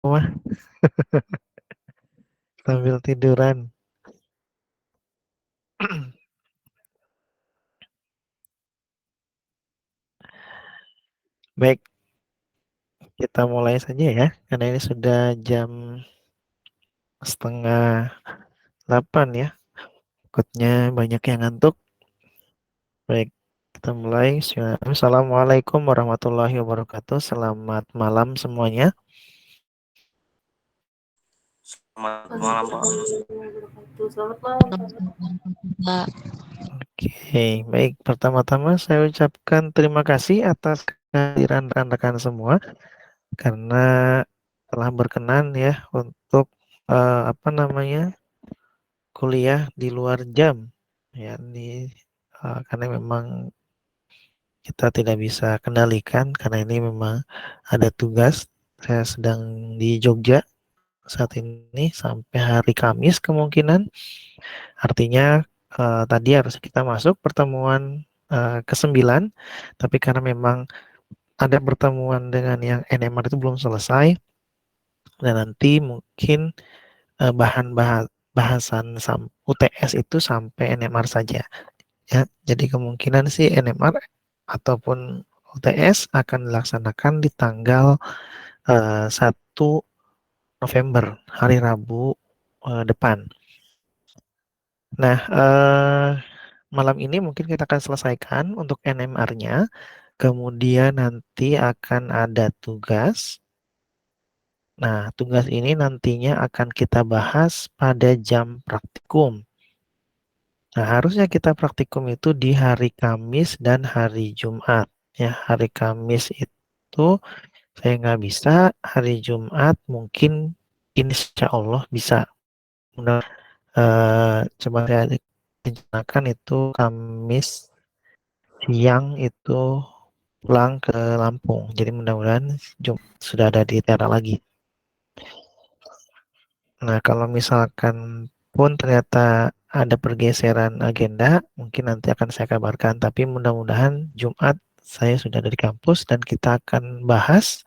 mah sambil tiduran. Baik, kita mulai saja ya, karena ini sudah jam setengah 8 ya. Takutnya banyak yang ngantuk. Baik, kita mulai. Assalamualaikum warahmatullahi wabarakatuh. Selamat malam semuanya. Selamat malam, Pak. Selamat malam, Pak. Oke, baik. Pertama-tama saya ucapkan terima kasih atas kehadiran rekan-rekan semua karena telah berkenan ya untuk apa namanya kuliah di luar jam ya karena memang kita tidak bisa kendalikan karena ini memang ada tugas. Saya sedang di Jogja saat ini sampai hari Kamis kemungkinan. Artinya tadi harus kita masuk pertemuan ke-9, tapi karena memang ada pertemuan dengan yang NMR itu belum selesai, dan nanti mungkin bahasan UTS itu sampai NMR saja. Ya, jadi kemungkinan sih NMR ataupun UTS akan dilaksanakan di tanggal 1 November, hari Rabu depan. Nah, malam ini mungkin kita akan selesaikan untuk NMR-nya, kemudian nanti akan ada tugas. Nah, tugas ini nantinya akan kita bahas pada jam praktikum. Nah, harusnya kita praktikum itu di hari Kamis dan hari Jumat. Ya, hari Kamis itu saya nggak bisa, hari Jumat mungkin insya Allah bisa. Nah, coba saya rencanakan itu Kamis siang itu pulang ke Lampung. Jadi mudah-mudahan Jumat sudah ada di Tera lagi. Nah, kalau misalkan pun ternyata ada pergeseran agenda, mungkin nanti akan saya kabarkan. Tapi mudah-mudahan Jumat saya sudah ada di kampus dan kita akan bahas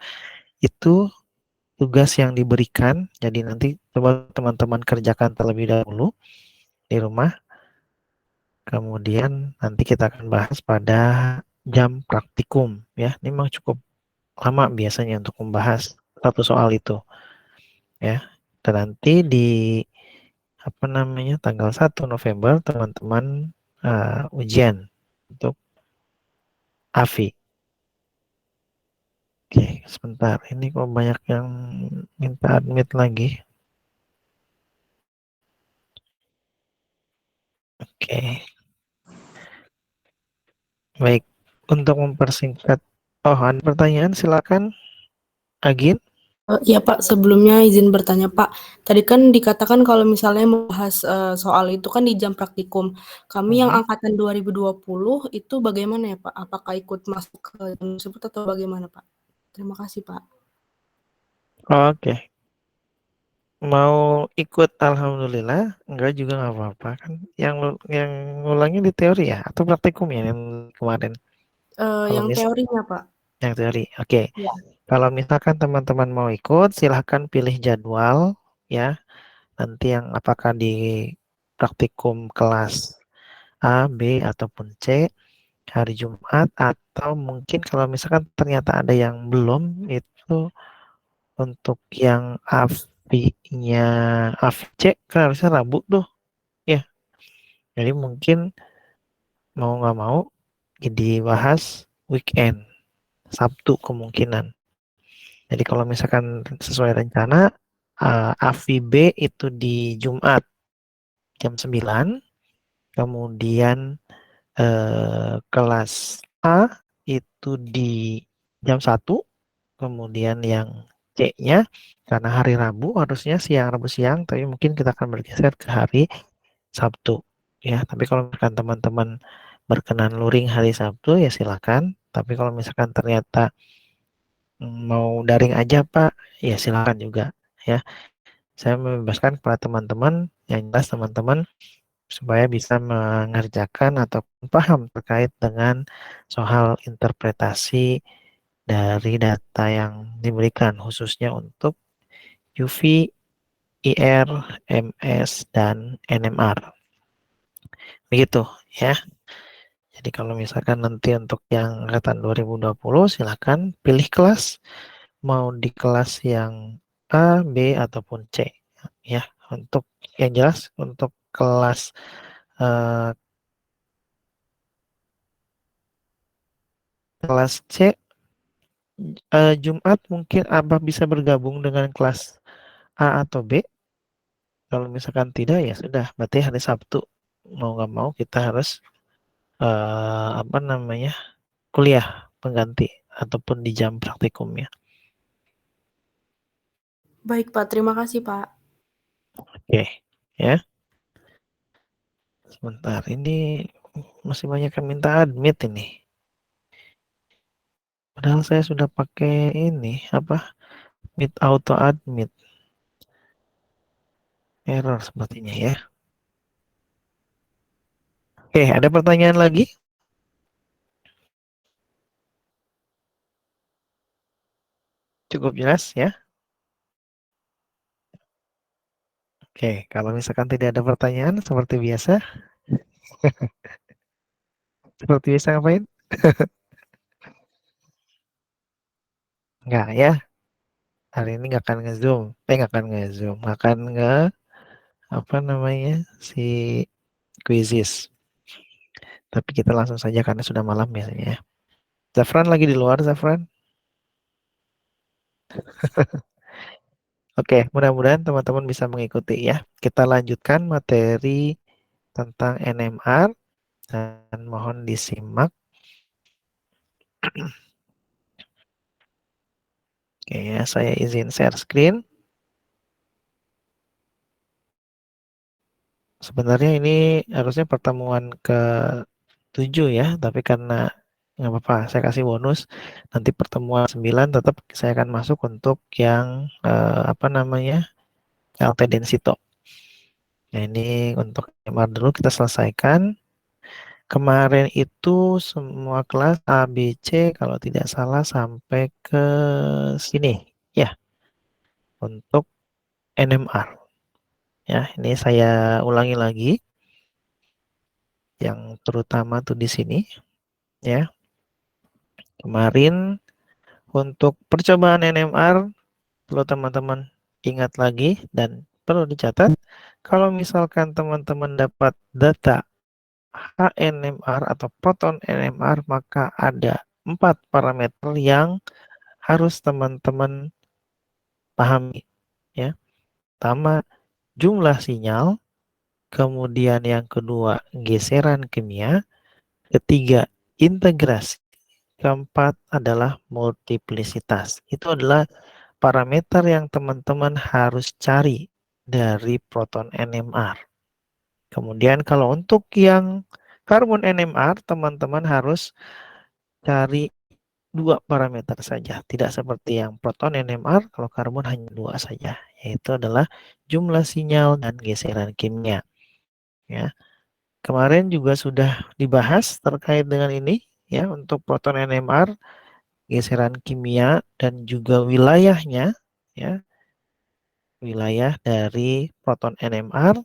itu tugas yang diberikan. Jadi nanti coba teman-teman kerjakan terlebih dahulu di rumah. Kemudian nanti kita akan bahas pada jam praktikum ya. Ini memang cukup lama biasanya untuk membahas satu soal itu ya. Dan nanti di apa namanya tanggal 1 November teman-teman ujian untuk AFI. Oke, sebentar. Ini kok banyak yang minta admit lagi. Oke, baik. Untuk mempersingkat, oh ada pertanyaan silakan, Agin. Ya Pak, sebelumnya izin bertanya Pak. Tadi kan dikatakan kalau misalnya membahas soal itu kan di jam praktikum. Kami yang angkatan 2020 itu bagaimana ya Pak? Apakah ikut masuk ke jam tersebut atau bagaimana Pak? Terima kasih Pak. Oke, mau ikut alhamdulillah, enggak juga nggak apa-apa kan. Yang ngulangin di teori ya atau praktikum ya yang kemarin. Kalau Yang teorinya Pak. yang teori, oke. Ya. Kalau misalkan teman-teman mau ikut, silahkan pilih jadwal ya. Nanti yang apakah di praktikum kelas A, B, ataupun C hari Jumat, atau mungkin kalau misalkan ternyata ada yang belum, itu untuk yang AFI-nya AFI C kan harusnya Rabu tuh ya. Jadi mungkin mau nggak mau dibahas weekend, Sabtu kemungkinan. Jadi kalau misalkan sesuai rencana, AFI B itu di Jumat jam 9, kemudian kelas A itu di jam 1, kemudian yang C-nya karena hari Rabu harusnya siang, Rabu siang, tapi mungkin kita akan bergeser ke hari Sabtu ya. Tapi kalau misalkan teman-teman berkenan luring hari Sabtu ya silakan. Tapi kalau misalkan ternyata mau daring aja Pak, ya silakan juga ya. Saya membebaskan kepada teman-teman, yang jelas teman-teman supaya bisa mengerjakan atau paham terkait dengan soal interpretasi dari data yang diberikan khususnya untuk UV, IR, MS, dan NMR. Begitu ya. Jadi kalau misalkan nanti untuk yang angkatan 2020 silahkan pilih kelas, mau di kelas yang A, B, ataupun C ya. Untuk yang jelas untuk kelas kelas C Jumat mungkin Abah bisa bergabung dengan kelas A atau B. Kalau misalkan tidak ya sudah, berarti hari Sabtu mau nggak mau kita harus apa namanya kuliah pengganti ataupun di jam praktikumnya. Baik Pak, terima kasih Pak. Oke, ya. Sebentar, ini masih banyak yang minta admit ini. Padahal saya sudah pakai ini apa? Meet auto admit. Error sepertinya ya. Oke, ada pertanyaan lagi? Cukup jelas ya. Oke, kalau misalkan tidak ada pertanyaan seperti biasa. Seperti biasa ngapain? Enggak ya. Hari ini nggak akan nge-zoom. Nggak akan nge-zoom. Nggak akan apa namanya si quizzes. Tapi kita langsung saja karena sudah malam biasanya. Zafran lagi di luar, Zafran. Oke, mudah-mudahan teman-teman bisa mengikuti ya. Kita lanjutkan materi tentang NMR dan mohon disimak. Oke ya, saya izin share screen. Sebenarnya ini harusnya pertemuan ke-7 ya, tapi karena nggak apa-apa, saya kasih bonus. Nanti pertemuan 9 tetap saya akan masuk untuk yang apa namanya LT Densito. Nah, ini untuk MR dulu kita selesaikan. Kemarin itu semua kelas A, B, C kalau tidak salah sampai ke sini ya untuk NMR. Ya, ini saya ulangi lagi yang terutama tuh di sini ya. Kemarin untuk percobaan NMR perlu teman-teman ingat lagi dan perlu dicatat kalau misalkan teman-teman dapat data HNMR atau proton NMR maka ada 4 parameter yang harus teman-teman pahami ya. Pertama, jumlah sinyal, kemudian yang kedua geseran kimia, ketiga integrasi, keempat adalah multiplisitas. Itu adalah parameter yang teman-teman harus cari dari proton NMR. Kemudian kalau untuk yang karbon NMR, teman-teman harus cari 2 parameter saja. Tidak seperti yang proton NMR, kalau karbon hanya 2 saja, yaitu adalah jumlah sinyal dan geseran kimia. Ya. Kemarin juga sudah dibahas terkait dengan ini, ya, untuk proton NMR, geseran kimia dan juga wilayahnya, ya. Wilayah dari proton NMR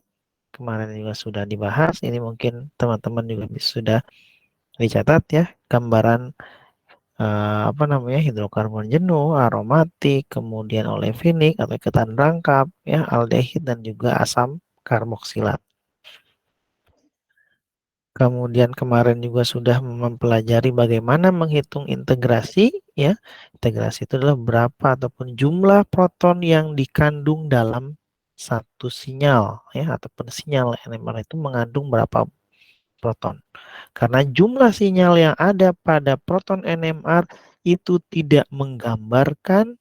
kemarin juga sudah dibahas. Ini mungkin teman-teman juga sudah dicatat ya, gambaran apa namanya hidrokarbon jenuh, aromatik, kemudian olefinik atau ikatan rangkap, ya aldehid dan juga asam karboksilat. Kemudian kemarin juga sudah mempelajari bagaimana menghitung integrasi, ya. Integrasi itu adalah berapa ataupun jumlah proton yang dikandung dalam satu sinyal, ya, ataupun sinyal NMR itu mengandung berapa proton. Karena jumlah sinyal yang ada pada proton NMR itu tidak menggambarkan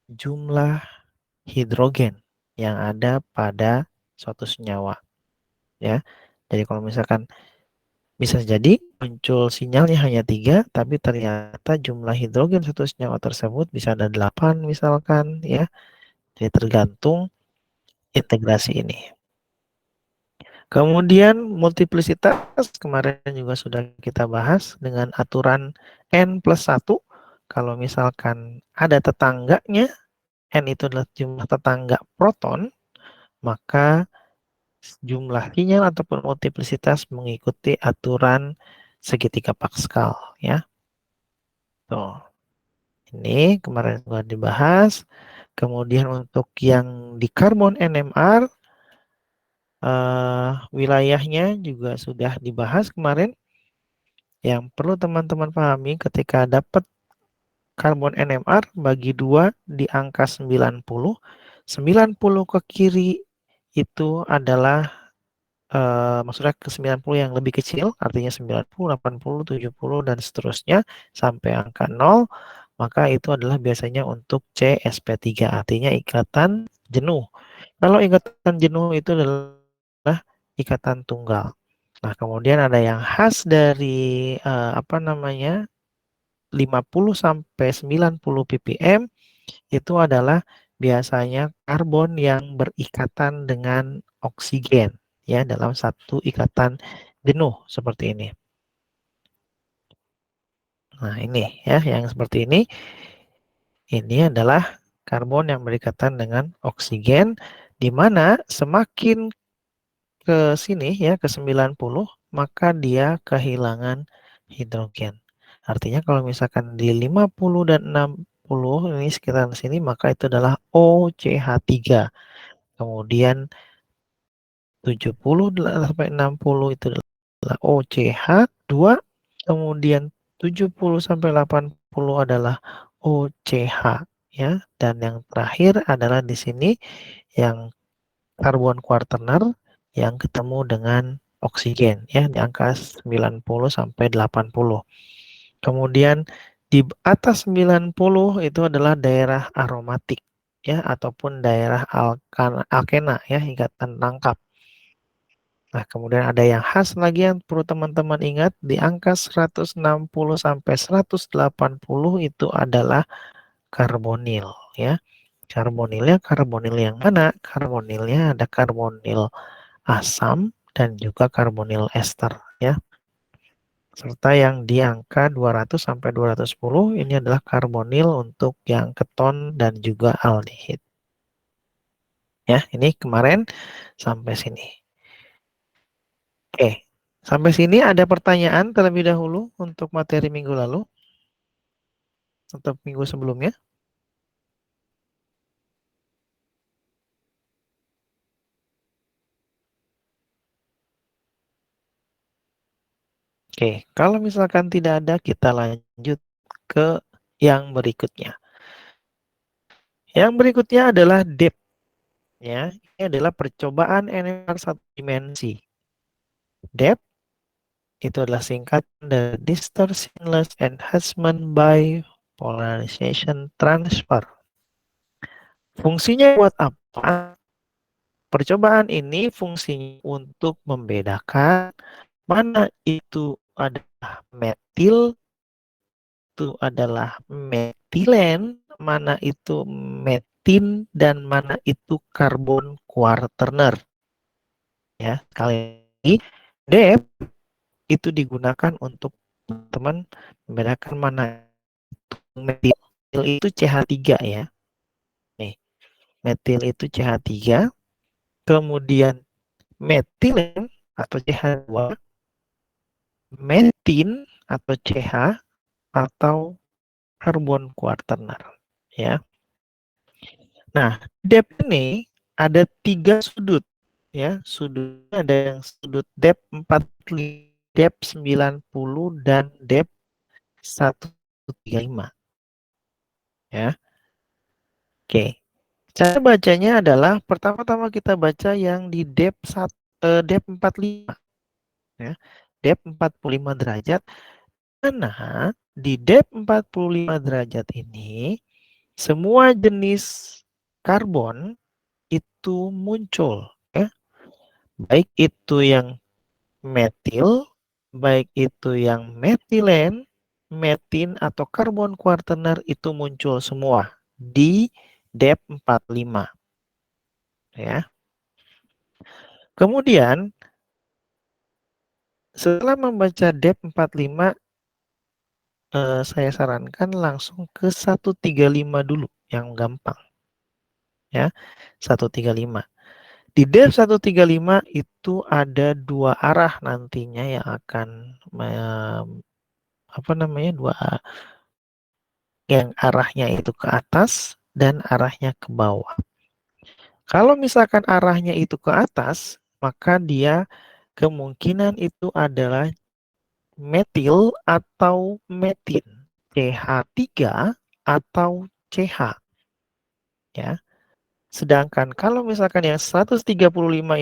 jumlah hidrogen yang ada pada suatu senyawa, ya. Jadi kalau misalkan bisa jadi muncul sinyalnya hanya 3, tapi ternyata jumlah hidrogen satu senyawa tersebut bisa ada 8 misalkan ya. Jadi tergantung integrasi ini. Kemudian multiplisitas kemarin juga sudah kita bahas dengan aturan N+1. Kalau misalkan ada tetangganya N itu adalah jumlah tetangga proton, maka jumlah sinyal ataupun multiplicitas mengikuti aturan segitiga Pascal ya. Tuh. Ini kemarin sudah dibahas. Kemudian untuk yang di karbon NMR wilayahnya juga sudah dibahas kemarin. Yang perlu teman-teman pahami ketika dapat karbon NMR bagi 2 di angka 90. 90 ke kiri itu adalah maksudnya ke 90 yang lebih kecil, artinya 90, 80, 70, dan seterusnya sampai angka 0, maka itu adalah biasanya untuk CsP3, artinya ikatan jenuh. Kalau ikatan jenuh itu adalah ikatan tunggal. Nah, kemudian ada yang khas dari 50 sampai 90 ppm itu adalah biasanya karbon yang berikatan dengan oksigen ya dalam satu ikatan jenuh seperti ini. Nah, ini ya yang seperti ini. Ini adalah karbon yang berikatan dengan oksigen di mana semakin ke sini ya ke 90 maka dia kehilangan hidrogen. Artinya kalau misalkan di 50 dan 60 ini sekitar sini maka itu adalah OCH3. Kemudian 70 sampai 60 itu adalah OCH2. Kemudian 70 sampai 80 adalah OCH ya. Dan yang terakhir adalah di sini yang karbon quaterner yang ketemu dengan oksigen ya di angka 90 sampai 80. Kemudian di atas 90 itu adalah daerah aromatik ya ataupun daerah alkena ya ikatan tangkap. Nah, kemudian ada yang khas lagi yang perlu teman-teman ingat di angka 160 sampai 180 itu adalah karbonil ya. Karbonilnya karbonil yang mana? Karbonilnya ada karbonil asam dan juga karbonil ester ya. Serta yang di angka 200 sampai 210 ini adalah karbonil untuk yang keton dan juga aldehid. Ya, ini kemarin sampai sini. Oke, sampai sini ada pertanyaan terlebih dahulu untuk materi minggu lalu atau minggu sebelumnya? Oke, kalau misalkan tidak ada, kita lanjut ke yang berikutnya. Yang berikutnya adalah depth. Ya, ini adalah percobaan NMR satu dimensi. Depth itu adalah singkatan dari distortionless enhancement by polarization transfer. Fungsinya buat apa? Percobaan ini fungsinya untuk membedakan mana itu adalah metil, itu adalah metilen, mana itu metin, dan mana itu karbon quaterner. Ya, sekali lagi, depth itu digunakan untuk teman membedakan mana metil. Metil itu CH3 ya. Nih, metil itu CH3, kemudian metilen atau CH2, metin atau CH, atau karbon quaterner ya. Nah, depth ini ada 3 sudut ya. Sudutnya ada yang sudut depth 45, depth 90, dan depth 135 ya. Oke. Cara bacanya adalah pertama-tama kita baca yang di depth 45 ya. Depth 45 derajat. Karena di depth 45 derajat ini semua jenis karbon itu muncul ya. Baik itu yang metil, baik itu yang metilen, metin atau karbon quaterner itu muncul semua di depth 45 ya. Kemudian setelah membaca depth 45 saya sarankan langsung ke 135 dulu yang gampang ya, 135. Di depth 135 itu ada 2 arah nantinya yang akan yang arahnya itu ke atas dan arahnya ke bawah. Kalau misalkan arahnya itu ke atas, maka dia kemungkinan itu adalah metil atau metin, CH3 atau CH, ya. Sedangkan kalau misalkan yang 135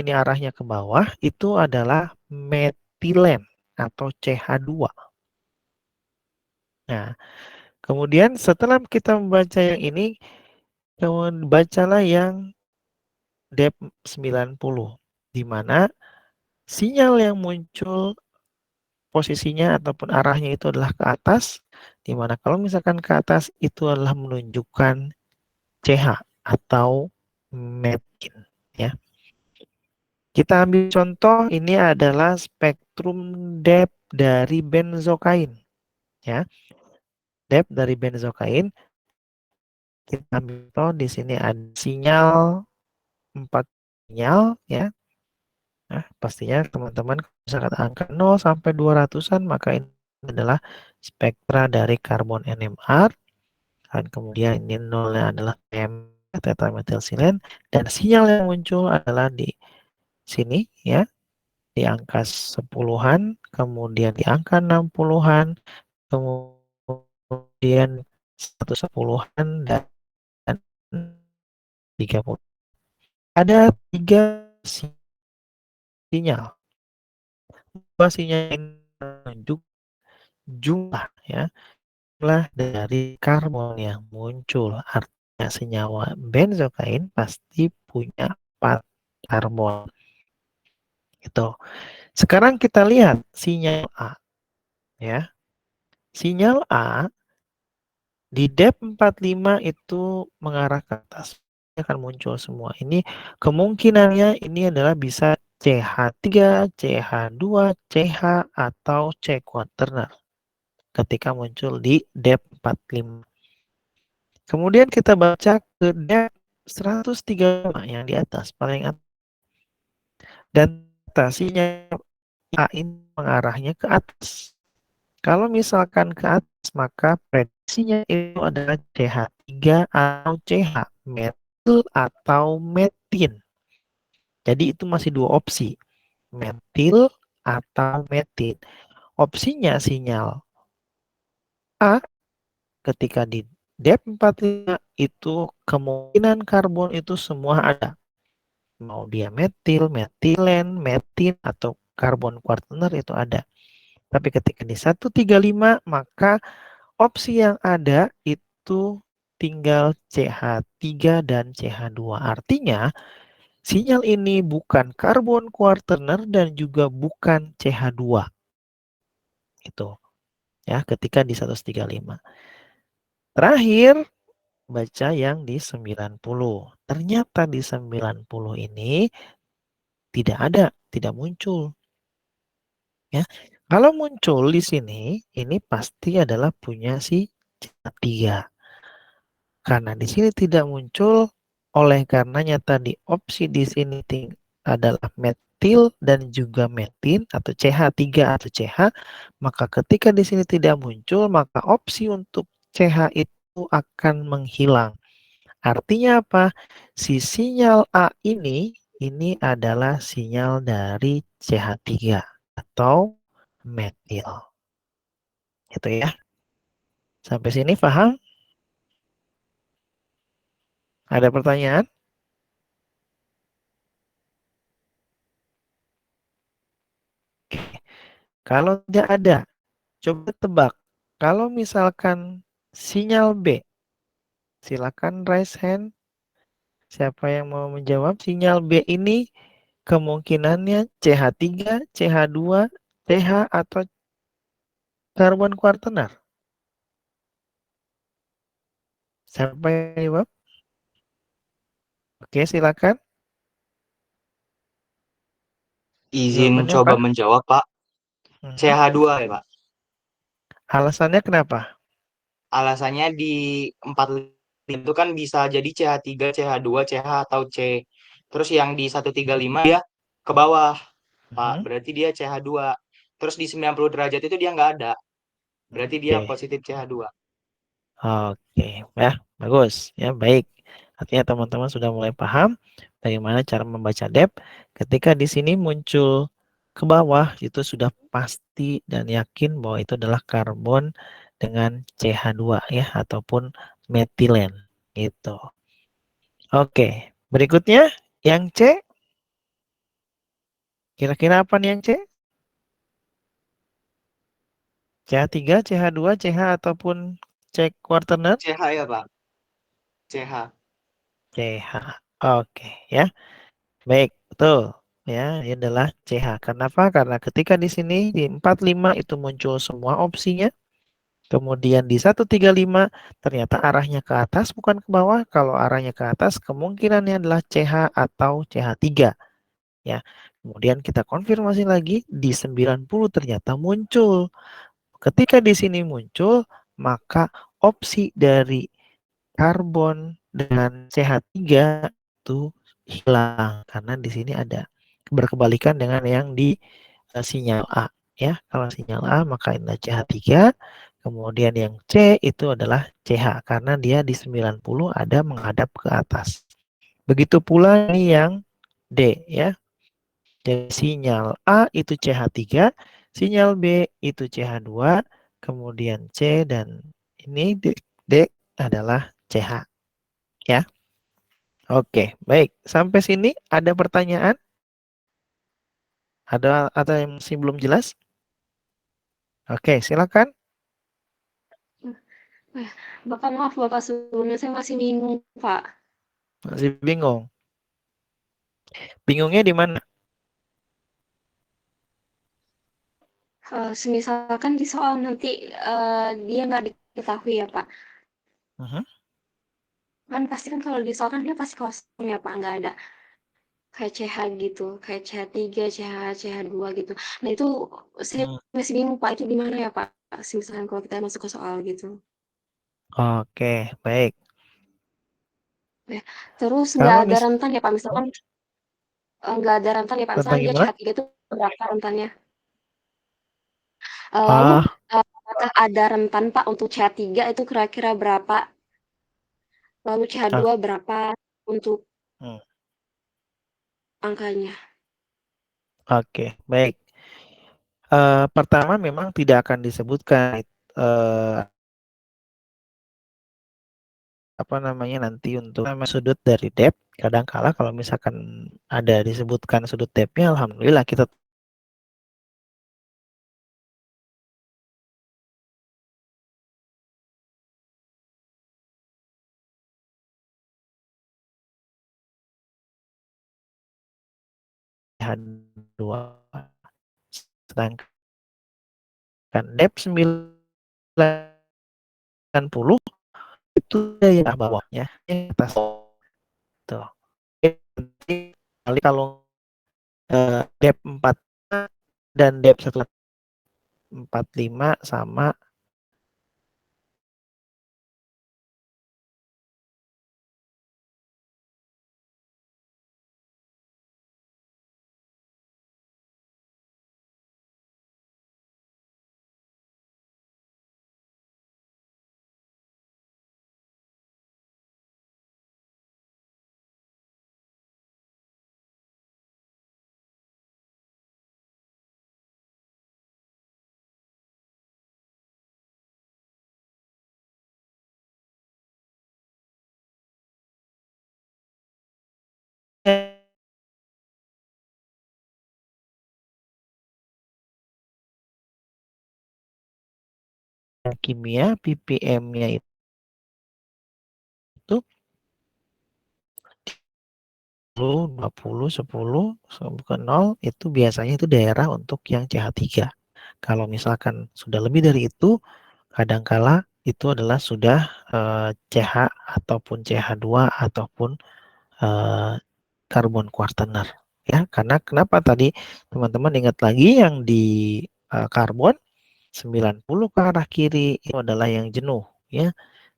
ini arahnya ke bawah, itu adalah metilen atau CH2. Nah, kemudian setelah kita membaca yang ini, kemudian bacalah yang depth 90, di mana sinyal yang muncul posisinya ataupun arahnya itu adalah ke atas, di mana kalau misalkan ke atas itu adalah menunjukkan CH atau metin, ya. Kita ambil contoh, ini adalah spektrum depth dari benzokain, ya. Depth dari benzokain, kita ambil contoh di sini ada sinyal 4 sinyal, ya. Nah, pastinya teman-teman misalkan angka 0 sampai 200-an, maka ini adalah spektra dari karbon NMR, dan kemudian ini nolnya adalah tetrametilsilen, dan sinyal yang muncul adalah di sini, ya, di angka 10-an, kemudian di angka 60-an, kemudian 110-an, dan 30. Ada 3 sinyal. Dua sinyal ini menunjuk jumlah, ya, jumlah dari karbon yang muncul. Artinya senyawa benzokain pasti punya 4 karbon. Itu. Sekarang kita lihat sinyal A, ya. Sinyal A di depth 45 itu mengarah ke atas. Akan muncul semua. Ini kemungkinannya ini adalah bisa CH3, CH2, CH atau C quaterner ketika muncul di depth 45. Kemudian kita baca ke depth 135 yang di atas, paling atas. Dan sinyal A ini mengarahnya ke atas. Kalau misalkan ke atas, maka prediksinya itu adalah CH3 atau CH, metil atau metin. Jadi itu masih 2 opsi, metil atau metin. Opsinya sinyal A ketika di depth 45 itu kemungkinan karbon itu semua ada. Mau dia metil, metilen, metin, atau karbon quaterner itu ada. Tapi ketika di 135 maka opsi yang ada itu tinggal CH3 dan CH2. Artinya sinyal ini bukan karbon quaterner dan juga bukan CH2. Itu, ya, ketika di 135. Terakhir baca yang di 90. Ternyata di 90 ini tidak muncul, ya. Kalau muncul di sini, ini pasti adalah punya si CH3. Karena di sini tidak muncul, oleh karenanya tadi opsi di sini adalah metil dan juga metin atau CH3 atau CH, maka ketika di sini tidak muncul, maka opsi untuk CH itu akan menghilang. Artinya apa? Si sinyal A ini adalah sinyal dari CH3 atau metil. Itu ya. Sampai sini paham? Ada pertanyaan? Oke. Kalau tidak ada, coba tebak. Kalau misalkan sinyal B, silakan raise hand. Siapa yang mau menjawab? Sinyal B ini kemungkinannya CH3, CH2, CH atau karbon quaterner. Siapa yang jawab? Oke, silakan. Izin Jawabannya coba apa? menjawab, Pak. CH2 ya, Pak. Alasannya kenapa? Alasannya di 45 itu kan bisa jadi CH3, CH2, CH atau C. Terus yang di 135 dia ke bawah, Pak. Berarti dia CH2. Terus di 90 derajat itu dia nggak ada. Berarti dia Oke. positif CH2. Oke, ya, bagus, ya, baik. Artinya teman-teman sudah mulai paham bagaimana cara membaca depth. Ketika di sini muncul ke bawah, itu sudah pasti dan yakin bahwa itu adalah karbon dengan CH2 ya, ataupun metilen, gitu. Oke, berikutnya yang C. Kira-kira apa nih yang C? CH3, CH2, CH ataupun C quaterner? CH ya, Pak. CH. CH. Oke, ya. Baik, betul. Ya, ini adalah CH. Kenapa? Karena ketika di sini di 45 itu muncul semua opsinya. Kemudian di 135 ternyata arahnya ke atas bukan ke bawah. Kalau arahnya ke atas kemungkinannya adalah CH atau CH3. Ya. Kemudian kita konfirmasi lagi di 90 ternyata muncul. Ketika di sini muncul, maka opsi dari karbon dengan CH3 itu hilang karena di sini ada berkebalikan dengan yang di sinyal A ya. Kalau sinyal A maka ini CH3, kemudian yang C itu adalah CH karena dia di 90 ada menghadap ke atas. Begitu pula ini yang D ya. Jadi sinyal A itu CH3, sinyal B itu CH2, kemudian C dan ini D adalah CH ya. Oke, baik. Sampai sini ada pertanyaan? Ada atau yang masih belum jelas? Oke, silakan. Bapak maaf Bapak, sebelumnya saya masih bingung Pak. Masih bingung? Bingungnya di mana? Semisalkan di soal nanti dia nggak diketahui ya Pak. Kan pasti kan kalau di soal kan dia pasti kosong ya Pak, nggak ada kayak CH gitu, kayak CH3, CH2 gitu. Nah itu saya masih bingung Pak, itu gimana ya Pak? Misalkan kalau kita masuk ke soal gitu. Oke, baik. Ya. Terus nggak Kalau ada rentan ya Pak, misalkan nggak ada rentan ya Pak, tentang misalkan dia gimana? CH3 itu berapa rentannya? Lalu Ah, apakah ada rentan Pak untuk CH3 itu kira-kira berapa? Lalu CH2 berapa untuk angkanya? Oke, baik. Pertama memang tidak akan disebutkan apa namanya nanti untuk sudut dari depth. Kadangkala kalau misalkan ada disebutkan sudut depth-nya, alhamdulillah kita CH2. Sedangkan depth 90 itu yang bawahnya yang atas tuh. Kali kalau depth 4 dan depth 145 sama kimia ppm-nya itu 20, 10, bukan 0, itu biasanya itu daerah untuk yang CH3. Kalau misalkan sudah lebih dari itu, kadangkala itu adalah sudah CH ataupun CH2 ataupun karbon quaterner. Ya, karena kenapa tadi teman-teman ingat lagi yang di karbon 90 ke arah kiri itu adalah yang jenuh ya,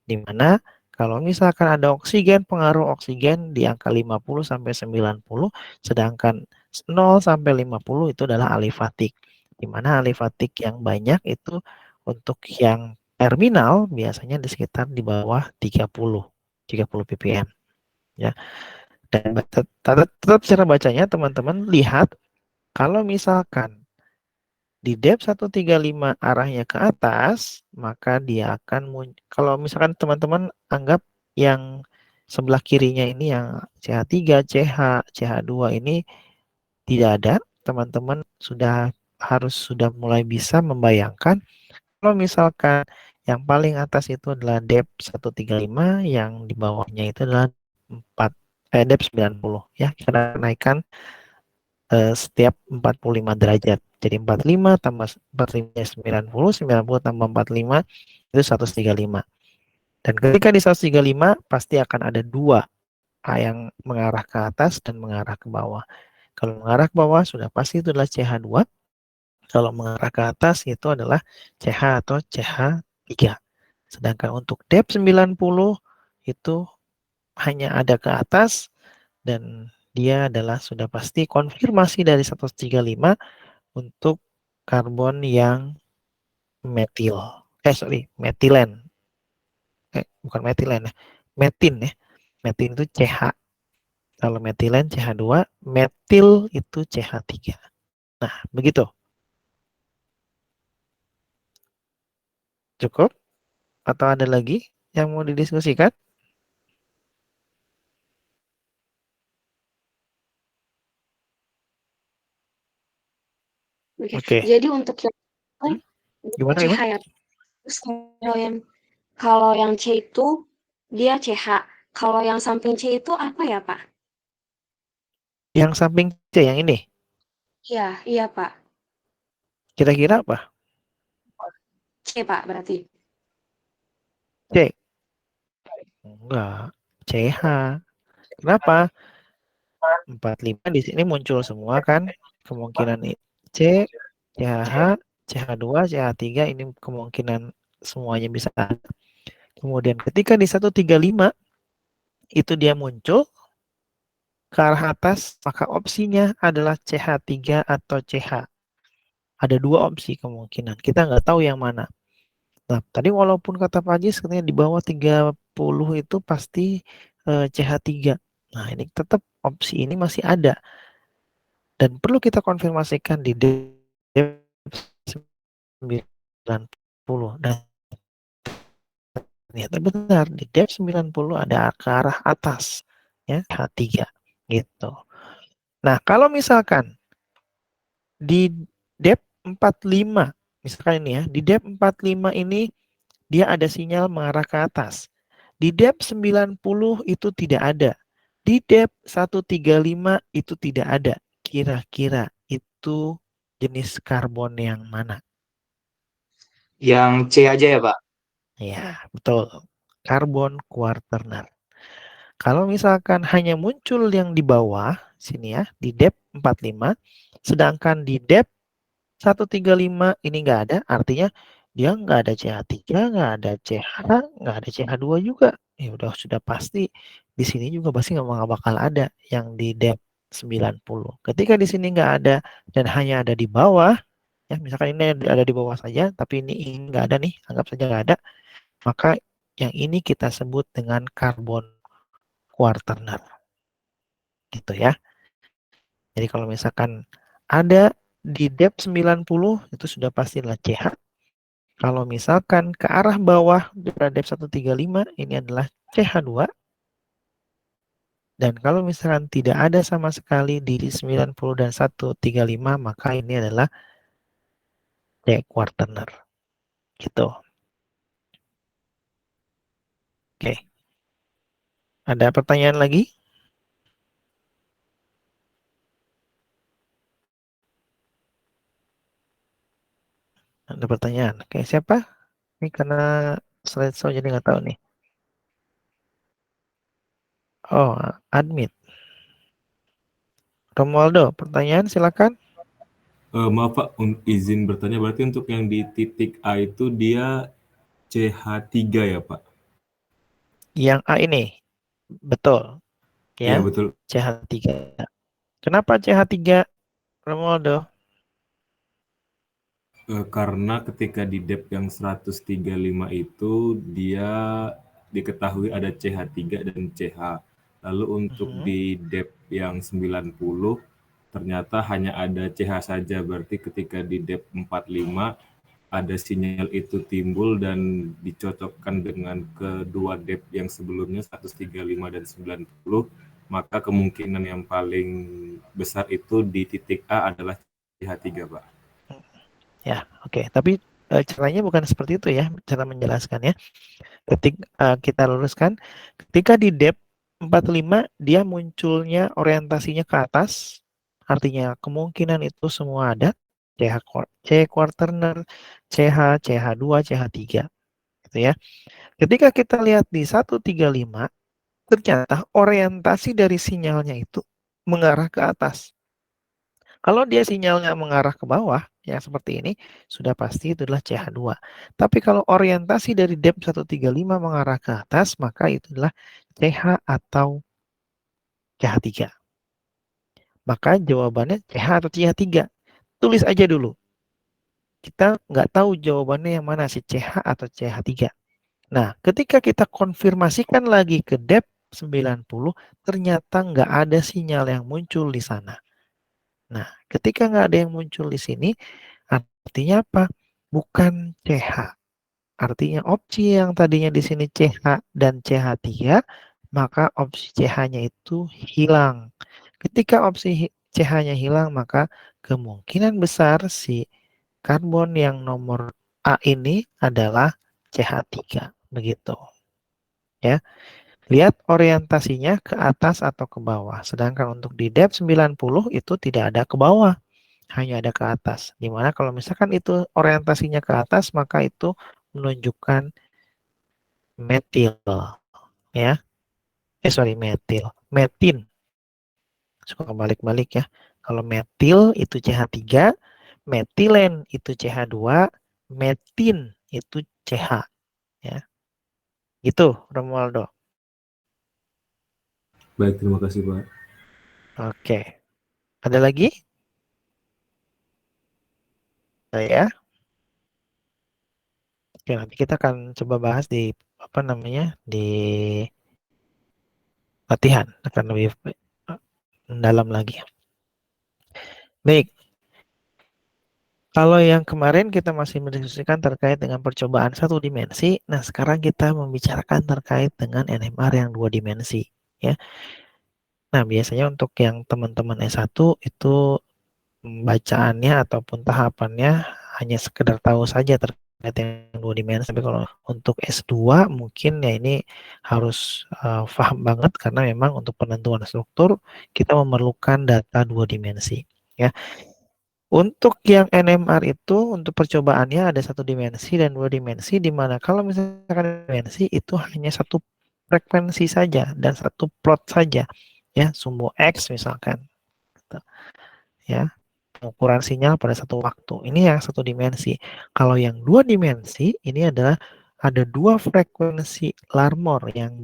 di mana Kalau misalkan ada oksigen, pengaruh oksigen di angka 50 sampai 90, sedangkan 0 sampai 50 itu adalah alifatik. Di mana alifatik yang banyak itu untuk yang terminal biasanya di sekitar di bawah 30 ppm ya. Dan tetap cara bacanya teman-teman lihat kalau misalkan di depth 135 arahnya ke atas, maka dia akan kalau misalkan teman-teman anggap yang sebelah kirinya ini yang CH3, CH, CH2 ini tidak ada, teman-teman sudah mulai bisa membayangkan kalau misalkan yang paling atas itu adalah depth 135, yang di bawahnya itu adalah depth 90 ya. Kita naikkan setiap 45 derajat. Jadi 45 tambah 45 90 tambah 45 itu 135. Dan ketika di 135 pasti akan ada dua yang mengarah ke atas dan mengarah ke bawah. Kalau mengarah ke bawah sudah pasti itu adalah CH2. Kalau mengarah ke atas itu adalah CH atau CH3. Sedangkan untuk depth 90 itu hanya ada ke atas dan dia adalah sudah pasti konfirmasi dari 135 untuk karbon yang metilen. Bukan metilen ya. Metin ya. Metin itu CH. Kalau metilen CH2, metil itu CH3. Nah, begitu. Cukup? Atau ada lagi yang mau didiskusikan? Oke. Jadi untuk yang Gimana? CH ya. Terus kalau yang C itu dia CH. Kalau yang samping C itu apa ya, Pak? Yang samping C yang ini. Iya, iya, Pak. Kira-kira apa? C, Pak, berarti. C. Enggak. CH. Kenapa? 45 di sini muncul semua kan? Kemungkinan C, CH, CH2, CH3 ini kemungkinan semuanya bisa ada. Kemudian ketika di 135 itu dia muncul ke arah atas, maka opsinya adalah CH3 atau CH. Ada dua opsi kemungkinan. Kita nggak tahu yang mana. Nah, tadi walaupun kata Pak Ajis katanya di bawah 30 itu pasti CH3. Nah, ini tetap opsi ini masih ada. Dan perlu kita konfirmasikan di depth 90. Dan ternyata benar, di depth 90 ada ke arah atas. Ya, CH3. Gitu. Nah, kalau misalkan di depth 45, misalkan ini ya, di depth 45 ini dia ada sinyal mengarah ke atas. Di depth 90 itu tidak ada. Di depth 135 itu tidak ada. Kira-kira itu jenis karbon yang mana? Yang C aja ya, Pak. Ya, betul. Karbon quaterner. Kalau misalkan hanya muncul yang di bawah, sini ya, di depth 45, sedangkan di depth 135 ini nggak ada, artinya dia nggak ada CH3, nggak ada CH, nggak ada CH2 juga. Ya udah sudah pasti di sini juga pasti nggak bakal ada yang di depth 90. Ketika di sini nggak ada dan hanya ada di bawah, ya misalkan ini ada di bawah saja, tapi ini nggak ada nih, anggap saja nggak ada, maka yang ini kita sebut dengan karbon quaterner. Gitu ya. Jadi kalau misalkan ada di depth 90 itu sudah pastilah CH. Kalau misalkan ke arah bawah pada depth 135 ini adalah CH2. Dan kalau misalkan tidak ada sama sekali di 90 dan 135 maka ini adalah C quaterner. Gitu. Oke. Ada pertanyaan lagi? Ada pertanyaan. Oke, siapa? Ini karena slideshow jadi nggak tahu nih. Oh, admit. Romualdo, pertanyaan silakan. Maaf Pak, izin bertanya, berarti untuk yang di titik A itu dia CH3 ya Pak? Yang A ini betul Iya, ya, betul. CH3. Kenapa CH3, Romualdo? Karena ketika di depth yang 135 itu dia diketahui ada CH3 dan CH. Lalu untuk di depth yang 90 ternyata hanya ada CH saja. Berarti ketika di depth 45 ada sinyal itu timbul dan dicocokkan dengan kedua depth yang sebelumnya 135 dan 90, maka kemungkinan yang paling besar itu di titik A adalah CH3, Pak. Ya, oke. Tapi caranya bukan seperti itu ya, cara menjelaskannya. Ketika kita luruskan, ketika di depth 45 dia munculnya orientasinya ke atas, artinya kemungkinan itu semua ada, C quaterner, CH, CH2, CH3 gitu ya. Ketika kita lihat di 135, ternyata orientasi dari sinyalnya itu mengarah ke atas. Kalau dia sinyalnya mengarah ke bawah, yang seperti ini, sudah pasti itu adalah CH2. Tapi kalau orientasi dari depth 135 mengarah ke atas, maka itu adalah CH atau CH3. Maka jawabannya CH atau CH3. Tulis aja dulu. Kita nggak tahu jawabannya yang mana, si CH atau CH3. Nah, ketika kita konfirmasikan lagi ke depth 90, ternyata nggak ada sinyal yang muncul di sana. Nah, ketika nggak ada yang muncul di sini, artinya apa? Bukan CH. Artinya opsi yang tadinya di sini CH dan CH3, maka opsi CH-nya itu hilang. Ketika opsi CH-nya hilang, maka kemungkinan besar si karbon yang nomor A ini adalah CH3. Begitu. Ya. Lihat orientasinya ke atas atau ke bawah. Sedangkan untuk di depth 90 itu tidak ada ke bawah, hanya ada ke atas. Dimana kalau misalkan itu orientasinya ke atas, maka itu menunjukkan metil, ya. Metin. Suka balik-balik ya. Kalau metil itu CH3, metilen itu CH2, metin itu CH, ya. Itu Romualdo. Baik, terima kasih, Pak. Oke. Ada lagi? Saya. Oke, nanti kita akan coba bahas di apa namanya? Di latihan akan lebih mendalam lagi. Baik. Kalau yang kemarin kita masih mendiskusikan terkait dengan percobaan satu dimensi, nah sekarang kita membicarakan terkait dengan NMR yang dua dimensi, ya. Nah, biasanya untuk yang teman-teman S1 itu bacaannya ataupun tahapannya hanya sekedar tahu saja terkait yang dua dimensi. Tapi kalau untuk S2 mungkin ya ini harus paham banget karena memang untuk penentuan struktur kita memerlukan data dua dimensi, ya. Untuk yang NMR itu untuk percobaannya ada satu dimensi dan dua dimensi, di mana kalau misalkan dimensi itu hanya satu frekuensi saja dan satu plot saja, ya, sumbu X misalkan, ya, pengukuran sinyal pada satu waktu. Ini yang satu dimensi. Kalau yang dua dimensi ini adalah ada dua frekuensi Larmor yang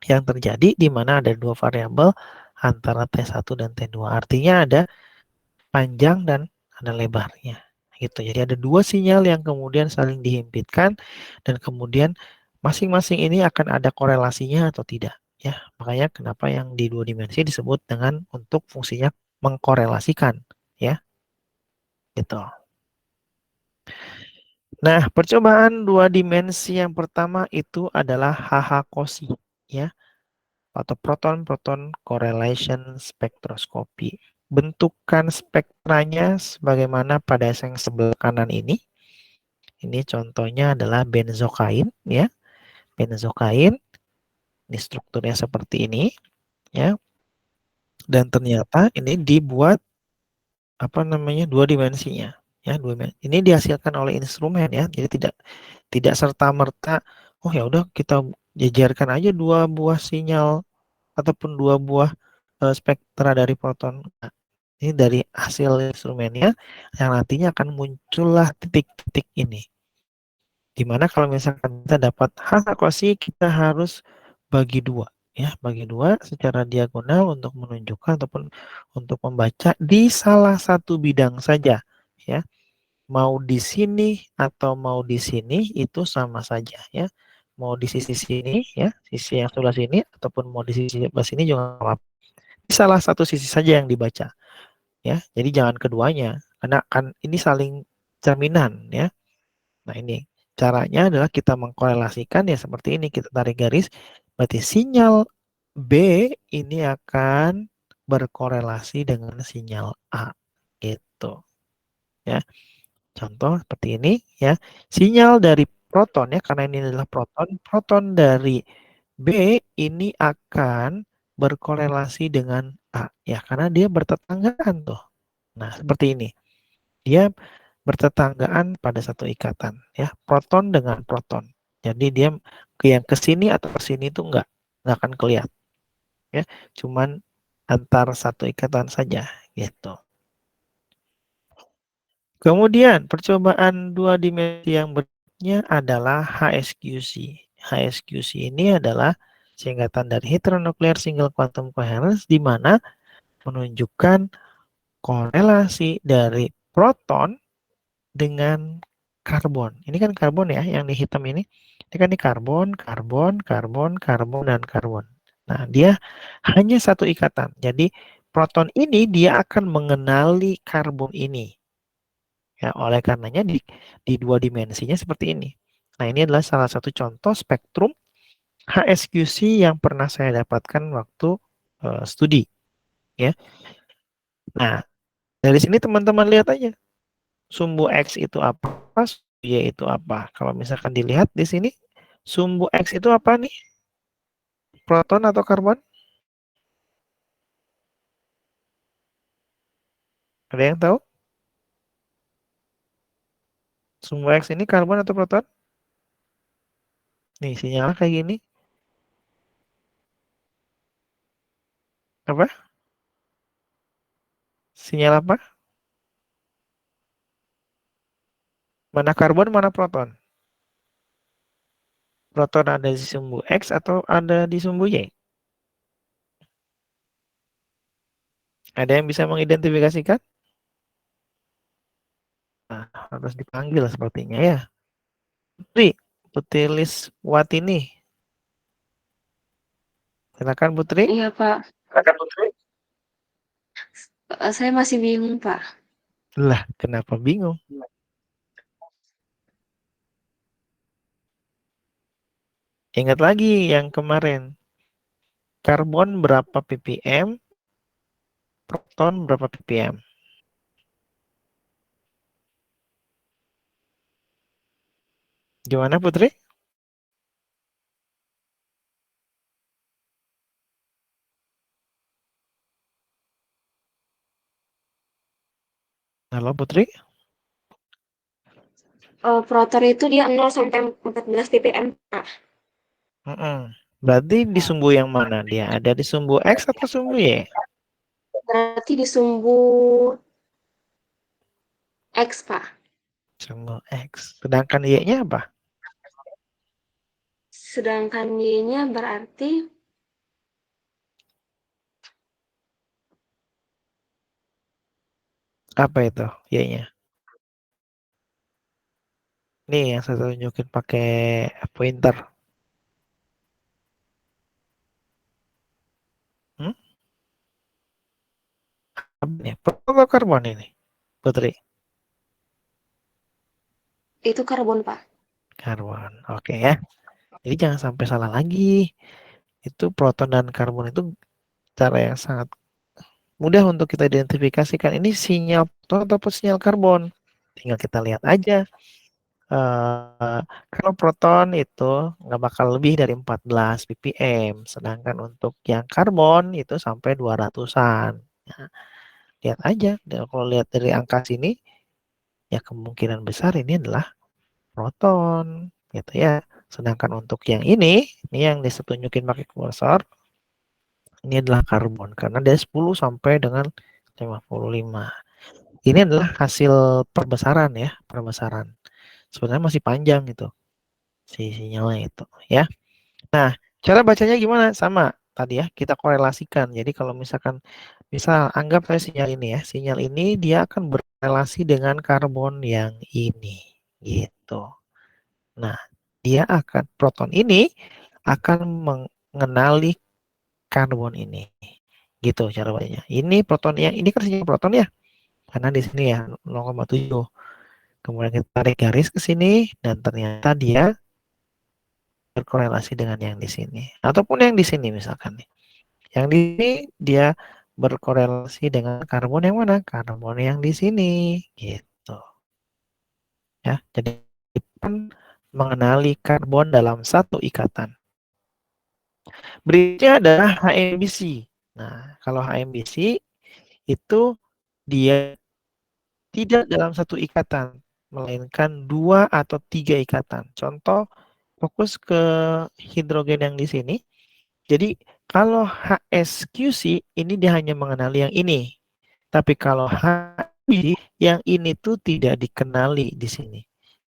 yang terjadi di mana ada dua variabel antara T1 dan T2. Artinya ada panjang dan ada lebarnya gitu. Jadi ada dua sinyal yang kemudian saling dihimpitkan dan kemudian masing-masing ini akan ada korelasinya atau tidak, ya. Makanya kenapa yang di dua dimensi disebut dengan untuk fungsinya mengkorelasikan, ya. Gitu. Nah, percobaan dua dimensi yang pertama itu adalah HH Cosy, ya, atau proton-proton correlation spectroscopy. Bentukan spektranya sebagaimana pada yang sebelah kanan ini. Ini contohnya adalah benzokain, ya. Benzokain, ini strukturnya seperti ini, ya. Dan ternyata ini dibuat apa namanya dua dimensinya, ya. Ini dihasilkan oleh instrumen, ya. Jadi tidak serta merta, oh ya udah kita jejerkan aja dua buah sinyal ataupun dua buah spektra dari proton. Nah, ini dari hasil instrumennya yang nantinya akan muncullah titik-titik ini. Dimana kalau misalkan kita dapat H kosi, kita harus bagi 2. Ya, bagi 2 secara diagonal untuk menunjukkan ataupun untuk membaca di salah satu bidang saja. Ya, mau di sini atau mau di sini itu sama saja. Ya, mau di sisi sini, ya, sisi yang sebelah sini, ataupun mau di sisi sebelah sini juga apa. Salah satu sisi saja yang dibaca. Ya, jadi jangan keduanya, karena kan ini saling cerminan, ya. Nah, ini caranya adalah kita mengkorelasikan ya seperti ini, kita tarik garis, berarti sinyal B ini akan berkorelasi dengan sinyal A, gitu. Ya, contoh seperti ini ya, sinyal dari proton ya, karena ini adalah proton, proton dari B ini akan berkorelasi dengan A ya, karena dia bertetanggaan tuh. Nah, seperti ini. Dia bertetanggaan pada satu ikatan ya, proton dengan proton. Jadi dia yang ke sini atau ke sini itu enggak akan kelihatan ya, cuman antar satu ikatan saja gitu. Kemudian percobaan 2 dimensi yang berikutnya adalah HSQC. HSQC ini adalah singkatan dari Heteronuclear Single Quantum Coherence, di mana menunjukkan korelasi dari proton dengan karbon. Ini kan karbon ya, yang di hitam ini. Ini kan di karbon, karbon, karbon, karbon, dan karbon. Nah, dia hanya satu ikatan. Jadi, proton ini dia akan mengenali karbon ini. Ya, oleh karenanya di 2 dimensinya seperti ini. Nah, ini adalah salah satu contoh spektrum HSQC yang pernah saya dapatkan waktu studi. Ya. Nah, dari sini teman-teman lihat aja. Sumbu X itu apa, sumbu Y itu apa. Kalau misalkan dilihat di sini, sumbu X itu apa nih? Proton atau karbon? Ada yang tahu? Sumbu X ini karbon atau proton? Nih, sinyalnya kayak gini. Apa? Sinyal apa? Mana karbon, mana proton? Proton ada di sumbu X atau ada di sumbu Y? Ada yang bisa mengidentifikasikan? Nah, harus dipanggil sepertinya ya. Putri Liswatini. Silakan Putri. Iya, Pak. Silakan Putri. Saya masih bingung, Pak. Lah, kenapa bingung? Ingat lagi yang kemarin. Karbon berapa ppm? Proton berapa ppm? Gimana Putri? Halo Putri? Proton itu dia 0 sampai 14 ppm, Pak. Berarti di sumbu yang mana dia? Ada di sumbu X atau sumbu Y? Berarti di sumbu X, Pak. Sumbu X. Sedangkan Y-nya apa? Sedangkan Y-nya berarti Apa itu Y-nya? Nih yang saya tunjukin pakai pointer. Apa nih? Proton atau karbon ini? Putri? itu karbon, Pak. Karbon. Oke ya. Jadi jangan sampai salah lagi. Itu proton dan karbon itu cara yang sangat mudah untuk kita identifikasikan. Ini sinyal proton ataupun sinyal karbon. Tinggal kita lihat aja. Kalau proton itu nggak bakal lebih dari 14 ppm. Sedangkan untuk yang karbon itu sampai 200-an. Nah, lihat aja. Dan kalau lihat dari angka sini, ya kemungkinan besar ini adalah proton. Gitu ya. Sedangkan untuk yang ini yang ditunjukin pakai kursor, ini adalah karbon karena dia 10 sampai dengan 55. Ini adalah hasil perbesaran ya, perbesaran. Sebenarnya masih panjang gitu. si sinyalnya itu ya. Nah, cara bacanya gimana? Sama tadi ya, kita korelasikan. Jadi kalau misalkan misal anggap saya sinyal ini ya, sinyal ini dia akan berrelasi dengan karbon yang ini gitu. Nah, proton ini akan mengenali karbon ini. Gitu cara bacanya. Ini proton yang ini kan sinyal proton ya. Karena di sini ya 0,7. Kemudian kita tarik garis ke sini dan ternyata dia berkorelasi dengan yang di sini ataupun yang di sini misalkan nih. Yang di sini dia berkorelasi dengan karbon yang mana? Karbon yang di sini gitu. Ya, jadi mengenali karbon dalam satu ikatan. Berikutnya adalah HMBC. Nah, kalau HMBC itu dia tidak dalam satu ikatan, melainkan 2 atau 3 ikatan. Contoh, fokus ke hidrogen yang di sini. Jadi, kalau HSQC ini dia hanya mengenali yang ini. Tapi kalau HBC yang ini tuh tidak dikenali di sini.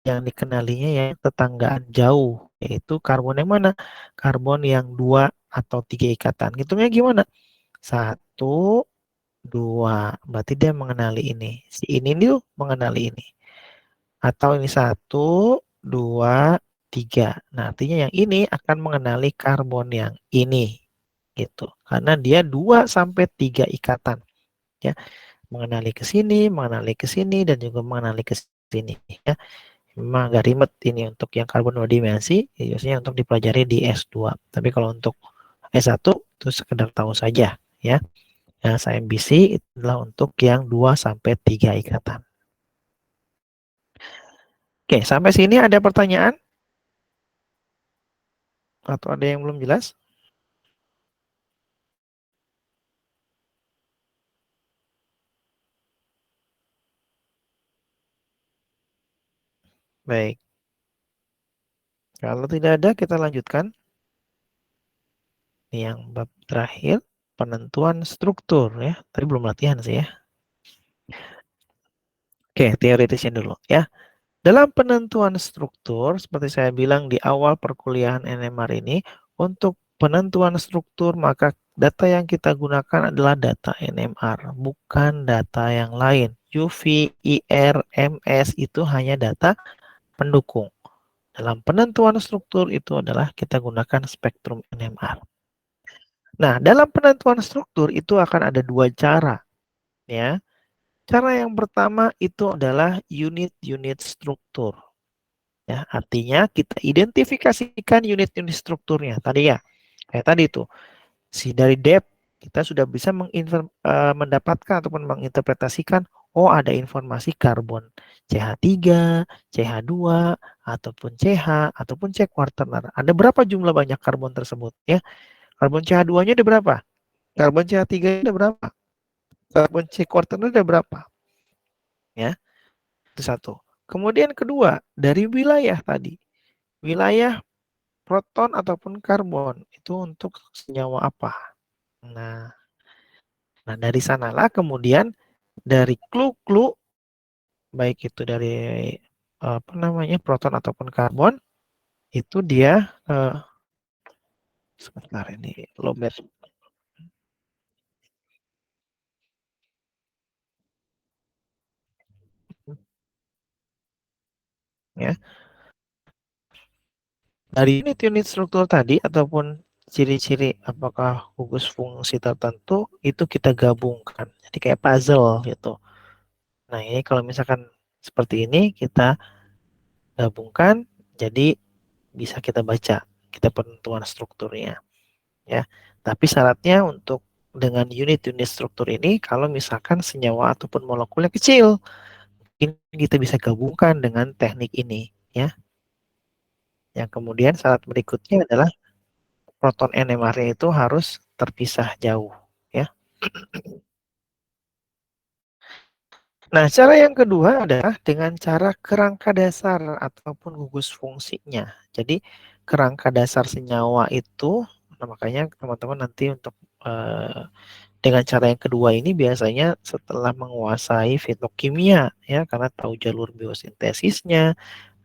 Yang dikenalinya yang tetanggaan jauh, yaitu karbon yang mana? Karbon yang 2 atau 3 ikatan. Hitungnya gimana? 1, 2. Berarti dia mengenali ini. Si ini tuh mengenali ini. Atau ini 1, 2, 3. Nah, artinya yang ini akan mengenali karbon yang ini. Gitu. Karena dia 2 sampai 3 ikatan. Ya, mengenali ke sini, dan juga mengenali ke sini. Ya, memang agak ribet ini untuk yang karbon 2 dimensi, biasanya untuk dipelajari di S2. Tapi kalau untuk S1 itu sekedar tahu saja, ya. Yang SMBC itu adalah untuk yang 2 sampai 3 ikatan. Oke, sampai sini ada pertanyaan? Atau ada yang belum jelas? Baik. Kalau tidak ada, kita lanjutkan. Ini yang bab terakhir, penentuan struktur ya. Tadi belum latihan sih ya. Oke, teoritisnya dulu ya. Dalam penentuan struktur, seperti saya bilang di awal perkuliahan NMR ini, untuk penentuan struktur maka data yang kita gunakan adalah data NMR, bukan data yang lain. UV, IR, MS itu hanya data pendukung. Dalam penentuan struktur itu adalah kita gunakan spektrum NMR. Nah, dalam penentuan struktur itu akan ada 2 cara. Ya. Cara yang pertama itu adalah unit-unit struktur. Ya, artinya kita identifikasikan unit-unit strukturnya. Tadi ya, kayak tadi itu. Dari depth kita sudah bisa mendapatkan ataupun menginterpretasikan, oh ada informasi karbon CH3, CH2, ataupun CH, ataupun C quaternar. Ada berapa jumlah banyak karbon tersebut ya? Karbon CH2-nya ada berapa? Karbon CH3-nya ada berapa? Karbon C quaternar ada berapa? Ya, itu satu. Kemudian kedua, dari wilayah tadi. Wilayah proton ataupun karbon itu untuk senyawa apa? Nah, dari sanalah kemudian dari clue-clue baik itu dari apa namanya proton ataupun karbon itu dia sebentar ini lowbat ya. Dari unit-unit struktur tadi ataupun ciri-ciri apakah gugus fungsi tertentu itu kita gabungkan. Jadi kayak puzzle gitu. Nah, ini kalau misalkan seperti ini kita gabungkan jadi bisa kita baca kita penentuan strukturnya ya. Tapi syaratnya untuk dengan unit-unit struktur ini kalau misalkan senyawa ataupun molekulnya kecil, mungkin kita bisa gabungkan dengan teknik ini ya. Yang kemudian syarat berikutnya adalah proton NMR itu harus terpisah jauh ya. Nah, cara yang kedua adalah dengan cara kerangka dasar ataupun gugus fungsinya. Jadi kerangka dasar senyawa itu, nah makanya teman-teman nanti untuk dengan cara yang kedua ini biasanya setelah menguasai fitokimia ya, karena tahu jalur biosintesisnya,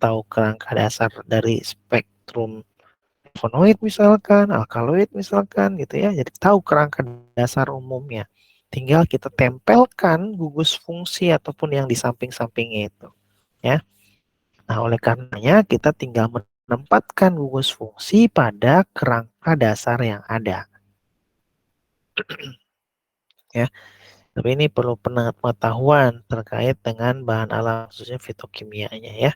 tahu kerangka dasar dari spektrum flavonoid misalkan, alkaloid misalkan gitu ya. Jadi tahu kerangka dasar umumnya. Tinggal kita tempelkan gugus fungsi ataupun yang di samping-sampingnya itu, ya. Nah, oleh karenanya kita tinggal menempatkan gugus fungsi pada kerangka dasar yang ada. Ya. Tapi ini perlu pengetahuan terkait dengan bahan alam khususnya fitokimianya ya.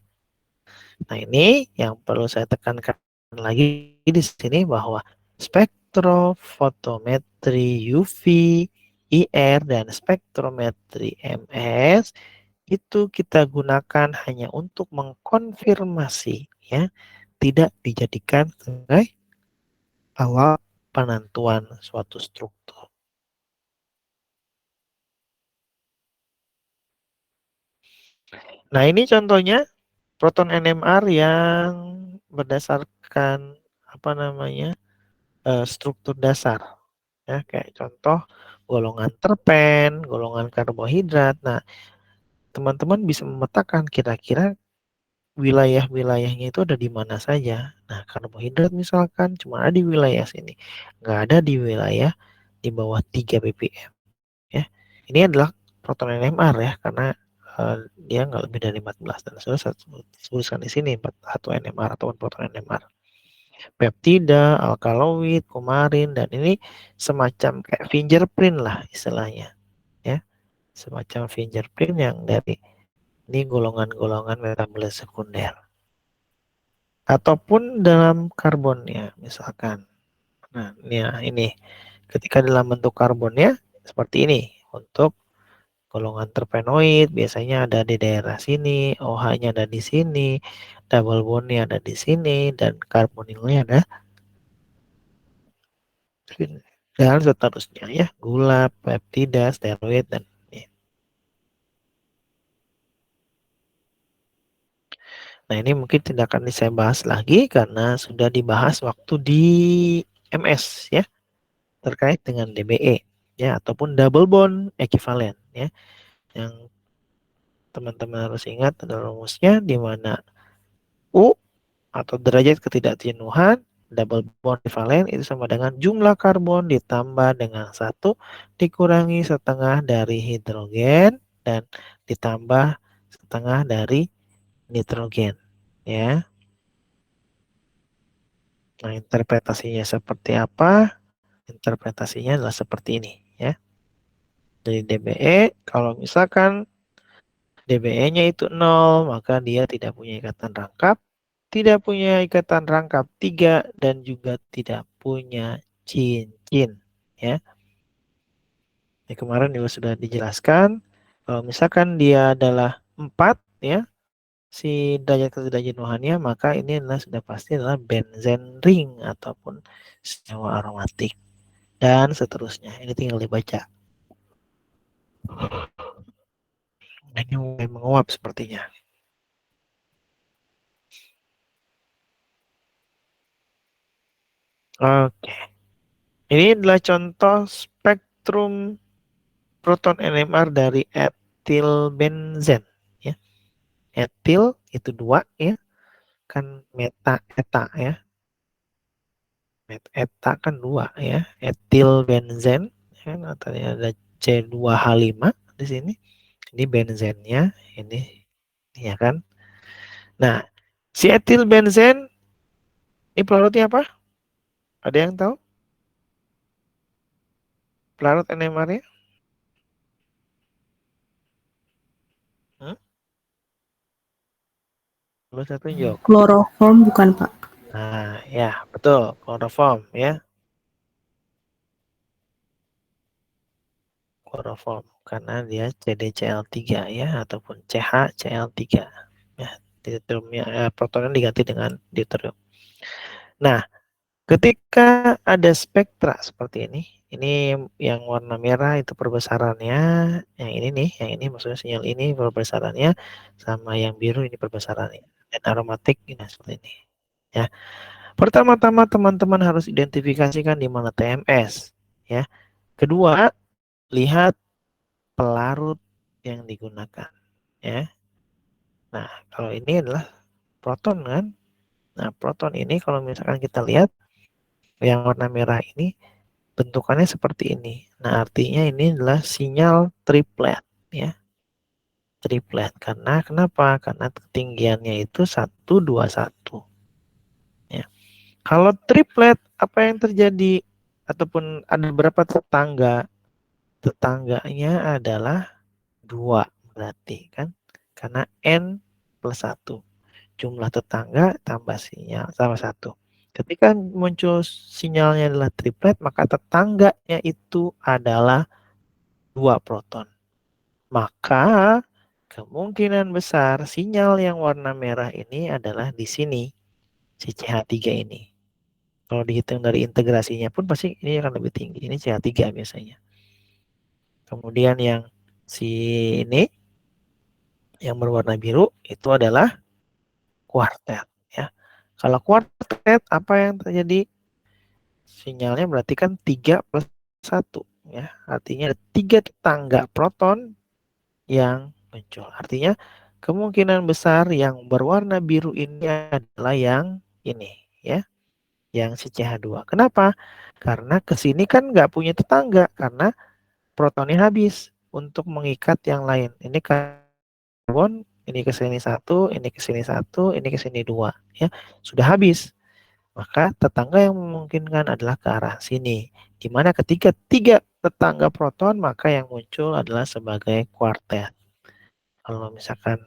Nah, ini yang perlu saya tekankan lagi di sini bahwa spektrofotometri UV, IR, dan spektrometri MS itu kita gunakan hanya untuk mengkonfirmasi, ya, tidak dijadikan sebagai awal penentuan suatu struktur. Nah, ini contohnya proton NMR yang berdasarkan apa namanya struktur dasar, ya, kayak contoh golongan terpen, golongan karbohidrat. Nah, teman-teman bisa memetakan kira-kira wilayah-wilayahnya itu ada di mana saja. Nah, karbohidrat misalkan cuma ada di wilayah sini, nggak ada di wilayah di bawah 3 ppm. Ya, ini adalah proton NMR ya, karena dia nggak lebih dari 14 dan saya sebutkan di sini 1 NMR atau proton NMR. Peptida, alkaloid, kumarin, dan ini semacam kayak fingerprint lah istilahnya, ya, semacam fingerprint yang dari ini golongan-golongan metabolit sekunder. Ataupun dalam karbonnya misalkan. Nah, ini ketika dalam bentuk karbonnya seperti ini. Untuk golongan terpenoid biasanya ada di daerah sini, OH-nya ada di sini, double bond-nya ada di sini, dan karbonilnya ada dan seterusnya ya, gula, peptida, steroid, dan ini. Nah, ini mungkin tidak akan saya bahas lagi karena sudah dibahas waktu di MS ya, terkait dengan DBE ya, ataupun double bond ekivalen ya. Yang teman-teman harus ingat adalah rumusnya di mana U atau derajat ketidakjenuhan double bond ekivalen itu sama dengan jumlah karbon ditambah dengan 1 dikurangi setengah dari hidrogen dan ditambah setengah dari nitrogen ya. Nah, interpretasinya seperti apa? Interpretasinya adalah seperti ini ya. Dari DBE, kalau misalkan DBE-nya itu 0, maka dia tidak punya ikatan rangkap, tidak punya ikatan rangkap 3, dan juga tidak punya cincin ya. Ini kemarin juga sudah dijelaskan, kalau misalkan dia adalah 4 ya, si derajat ketidakjenuhannya, maka ini adalah sudah pasti adalah benzen ring ataupun senyawa aromatik dan seterusnya. Ini tinggal dibaca. Ini mulai menguap sepertinya. Oke. Ini adalah contoh spektrum proton NMR dari etil benzen ya. Etil itu 2 ya. Kan meta eta ya. Eta kan 2 ya. Etil benzen kan ada C2H5 di sini. Ini benzennya ini ya kan. Nah, si etil benzen ini pelarutnya apa? Ada yang tahu? Pelarut NMR-nya? Belum saya tunjuk. Kloroform bukan, Pak? Nah, ya, betul. Kloroform ya. Kloroform karena dia CdCl3 ya ataupun CHCl3 ya. Deuteriumnya protonnya diganti dengan deuterium. Nah, ketika ada spektra seperti ini yang warna merah itu perbesarannya, yang ini nih, yang ini maksudnya sinyal ini perbesarannya, sama yang biru ini perbesarannya, dan aromatik ini seperti ini. Ya, pertama-tama teman-teman harus identifikasikan di mana TMS. Ya, kedua lihat pelarut yang digunakan. Ya, nah kalau ini adalah proton kan. Nah, proton ini kalau misalkan kita lihat yang warna merah ini bentukannya seperti ini. Nah, artinya ini adalah sinyal triplet ya. Triplet karena kenapa? Karena ketinggiannya itu 121 ya. Kalau triplet apa yang terjadi ataupun ada berapa tetangga? Tetangganya adalah 2 berarti kan? Karena N plus 1. Jumlah tetangga tambah sinyal tambah 1. Ketika muncul sinyalnya adalah triplet, maka tetangganya itu adalah 2 proton. Maka kemungkinan besar sinyal yang warna merah ini adalah di sini, si CH3 ini. Kalau dihitung dari integrasinya pun pasti ini akan lebih tinggi. Ini CH3 biasanya. Kemudian yang si ini yang berwarna biru itu adalah kuartet ya. Kalau kuartet apa yang terjadi? Sinyalnya berarti kan 3 plus 1 ya. Artinya ada 3 tetangga proton yang muncul. Artinya kemungkinan besar yang berwarna biru ini adalah yang ini ya. Yang si CH2. Kenapa? Karena ke sini kan nggak punya tetangga karena protonnya habis untuk mengikat yang lain. Ini karbon, ini ke sini 1, ini ke sini 1, ini ke sini 2 ya. Sudah habis. Maka tetangga yang memungkinkan adalah ke arah sini. Di mana ketika 3 tetangga proton maka yang muncul adalah sebagai kuartet. Kalau misalkan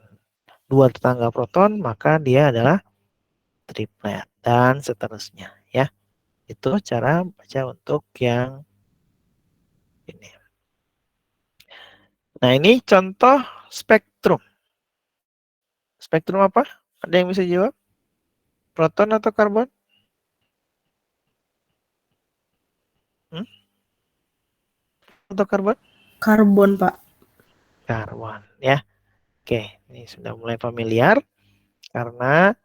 2 tetangga proton maka dia adalah triplet dan seterusnya ya. Itu cara baca untuk yang ini. Nah, ini contoh spektrum. Spektrum apa? Ada yang bisa jawab? Proton atau karbon? Atau karbon? Karbon, Pak. Karbon ya. Oke, ini sudah mulai familiar karena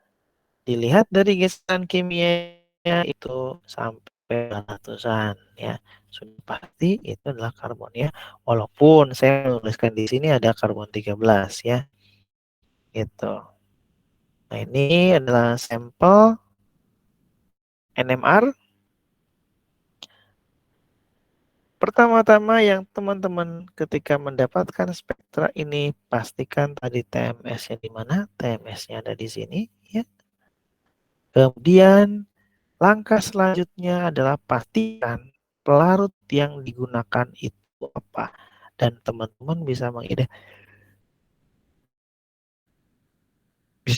dilihat dari geseran kimianya itu sampai ratusan ya. Sudah pasti itu adalah karbon ya. Walaupun saya menuliskan di sini ada karbon 13 ya. Gitu. Nah, ini adalah sampel NMR. Pertama-tama yang teman-teman ketika mendapatkan spektra ini pastikan tadi TMS-nya di mana? TMS-nya ada di sini ya. Kemudian langkah selanjutnya adalah pastikan pelarut yang digunakan itu apa. Dan teman-teman bisa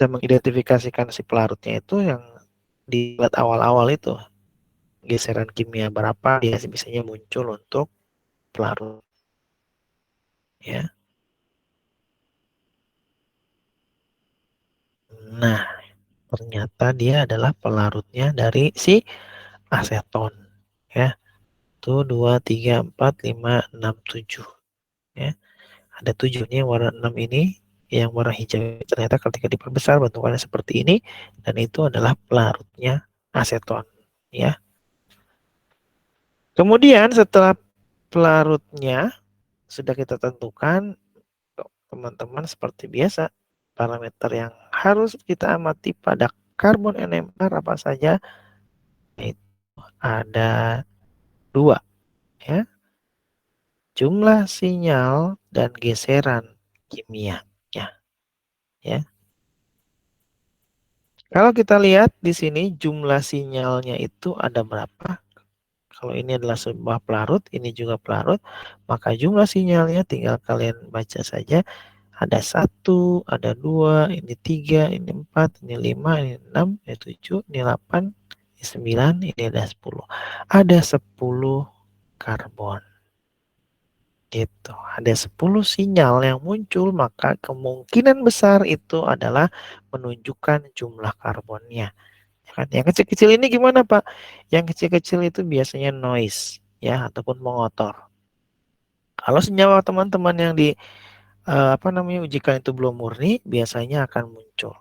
mengidentifikasikan si pelarutnya itu yang di awal-awal itu. Geseran kimia berapa dia biasanya muncul untuk pelarut. Ya. Nah, ternyata dia adalah pelarutnya dari si aseton. Ya. Tuh 2, 3, 4, 5, 6, 7. Ya. Ada 7 nih warna 6 ini. Yang warna hijau ternyata ketika diperbesar bentukannya seperti ini. Dan itu adalah pelarutnya aseton. Ya. Kemudian setelah pelarutnya sudah kita tentukan, teman-teman seperti biasa, parameter yang harus kita amati pada karbon NMR apa saja? Itu ada 2 ya. Jumlah sinyal dan geseran kimia ya. Kalau kita lihat di sini jumlah sinyalnya itu ada berapa? Kalau ini adalah sebuah pelarut, ini juga pelarut, maka jumlah sinyalnya tinggal kalian baca saja. Ada 1, ada 2, ini 3, ini 4, ini 5, ini 6, ini 7, ini 8, ini 9, ini ada 10. Ada 10 karbon. Gitu. Ada 10 sinyal yang muncul, maka kemungkinan besar itu adalah menunjukkan jumlah karbonnya. Ya kan? Yang kecil-kecil ini gimana, Pak? Yang kecil-kecil itu biasanya noise ya ataupun mengotor. Kalau senyawa teman-teman yang ujikan itu belum murni, biasanya akan muncul.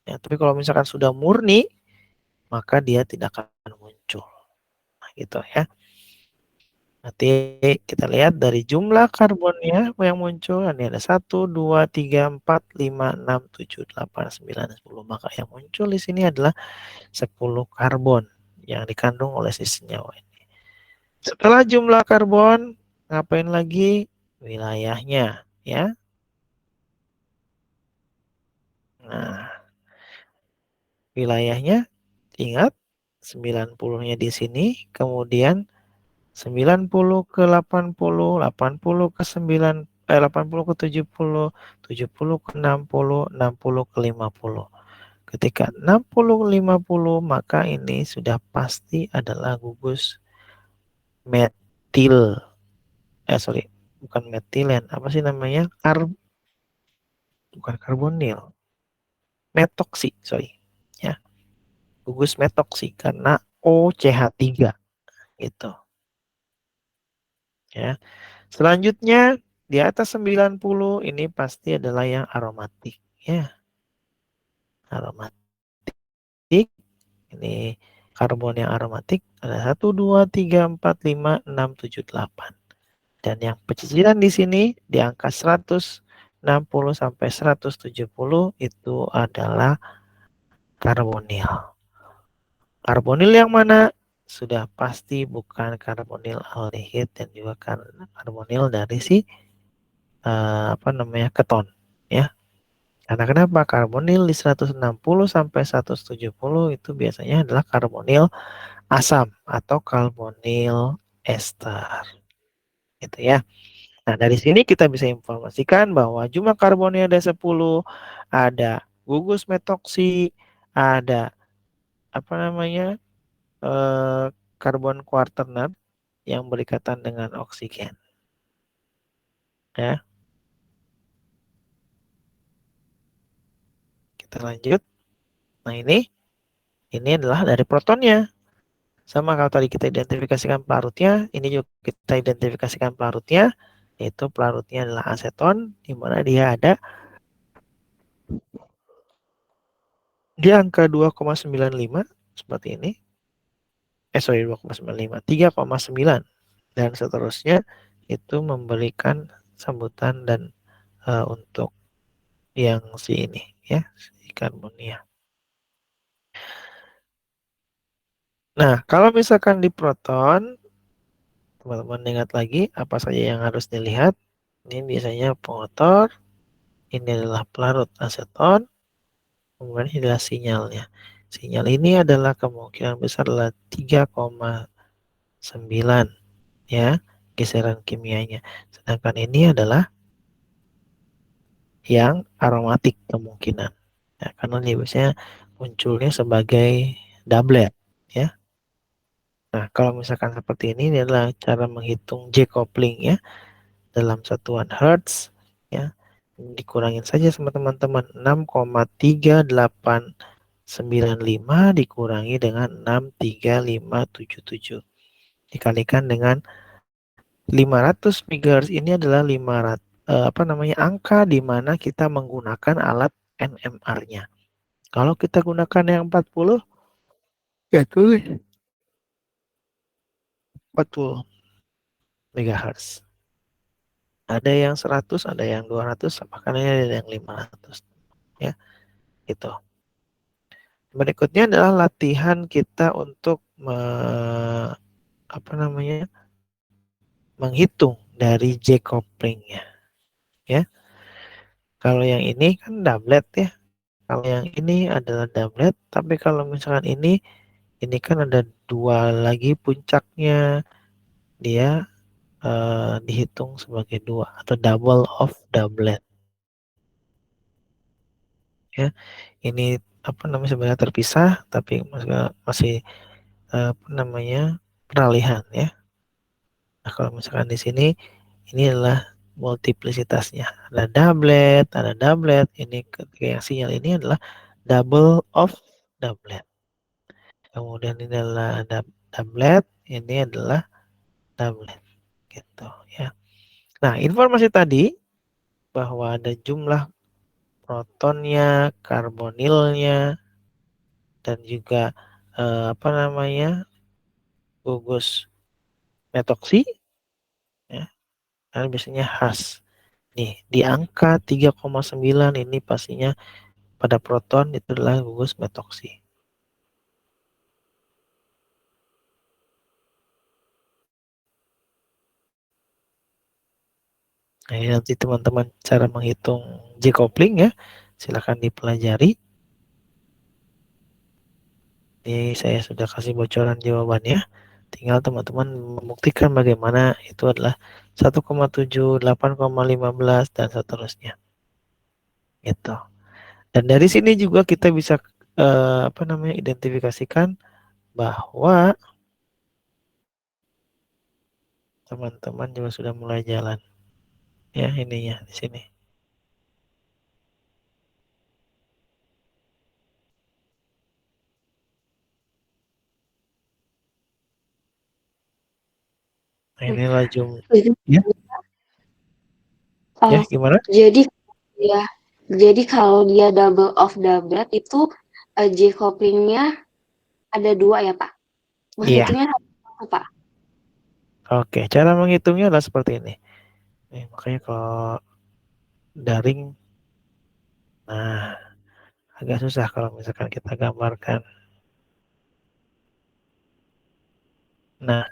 Ya, tapi kalau misalkan sudah murni, maka dia tidak akan muncul. Nah, gitu ya. Nanti kita lihat dari jumlah karbonnya yang muncul, ini ada 1, 2, 3, 4, 5, 6, 7, 8, 9, 10. Maka yang muncul di sini adalah 10 karbon yang dikandung oleh si senyawa ini. Setelah jumlah karbon, ngapain lagi? Wilayahnya, ya. Nah, wilayahnya ingat 90-nya di sini, kemudian 90 ke 80, 80 ke 80 ke 70, 70 ke 60, 60 ke 50. Ketika 60 ke 50, maka ini sudah pasti adalah gugus metil. Bukan metilen, apa sih namanya? Bukan karbonil. Metoksi, ya. Gugus metoksi karena OCH3 gitu. Ya. Selanjutnya di atas 90 ini pasti adalah yang aromatik, ya. Aromatik. Ini karbon yang aromatik ada 1, 2, 3, 4, 5, 6, 7, 8. Dan yang pecicilan di sini di angka 160 sampai 170 itu adalah karbonil. Karbonil yang mana? Sudah pasti bukan karbonil aldehid dan juga karbonil dari si keton, ya. Karena kenapa? Karbonil di 160 sampai 170 itu biasanya adalah karbonil asam atau karbonil ester. Gitu ya. Nah, dari sini kita bisa informasikan bahwa jumlah karbonil ada 10, ada gugus metoksi, ada karbon kuaternat yang berikatan dengan oksigen. Ya. Kita lanjut. Nah, ini adalah dari protonnya. Sama kalau tadi kita identifikasikan pelarutnya, ini juga kita identifikasikan pelarutnya, yaitu pelarutnya adalah aseton, di mana dia ada di angka 2,95 seperti ini. 2,95, 3,9 dan seterusnya itu memberikan sambutan dan untuk yang si ini, ya, si karbonia. Nah, kalau misalkan di proton, teman-teman ingat lagi apa saja yang harus dilihat. Ini biasanya pengotor, ini adalah pelarut aseton, kemudian ini adalah sinyalnya. Sinyal ini adalah kemungkinan besar adalah 3,9, ya, geseran kimianya. Sedangkan ini adalah yang aromatik kemungkinan. Ya, karena dia biasanya munculnya sebagai doublet, ya. Nah, kalau misalkan seperti ini adalah cara menghitung J coupling, ya, dalam satuan Hertz, ya. Dikurangin saja sama teman-teman 6,3895 dikurangi dengan 63577 dikalikan dengan 500 MHz. Ini adalah 500 angka di mana kita menggunakan alat NMR-nya. Kalau kita gunakan yang 40, ya tulis 40 MHz. Ada yang 100, ada yang 200, bahkan ada yang 500. Ya, itu. Berikutnya adalah latihan kita untuk menghitung dari J couplingnya. Ya. Kalau yang ini kan doublet, ya. Kalau yang ini adalah doublet, tapi kalau misalkan ini kan ada 2 lagi puncaknya, dia dihitung sebagai 2 atau double of doublet. Ya, ini sebenarnya terpisah, tapi masih peralihan, ya. Nah, kalau misalkan di sini ini adalah multiplisitasnya. Ada doublet, ini ketika yang sinyal ini adalah double of doublet. Kemudian ini adalah doublet, ini adalah doublet, gitu, ya. Nah, informasi tadi bahwa ada jumlah protonnya, karbonilnya, dan juga gugus metoksi Karena biasanya khas. Nih, di angka 3,9 ini pastinya pada proton itu adalah gugus metoksi. Nah, ini nanti teman-teman cara menghitung J coupling ya, silakan dipelajari. Ini saya sudah kasih bocoran jawabannya. Tinggal teman-teman membuktikan bagaimana itu adalah 1,7, 8,15 dan seterusnya. Gitu. Dan dari sini juga kita bisa identifikasikan bahwa teman-teman juga sudah mulai jalan. Ya, ininya di sini. Nah, ini laju. Ya, ya gimana? Jadi kalau dia double of doublet itu J couplingnya ada 2 ya Pak? Iya. Menghitungnya apa Pak? Oke, cara menghitungnya adalah seperti ini. Makanya kalau daring, nah agak susah kalau misalkan kita gambarkan. Nah,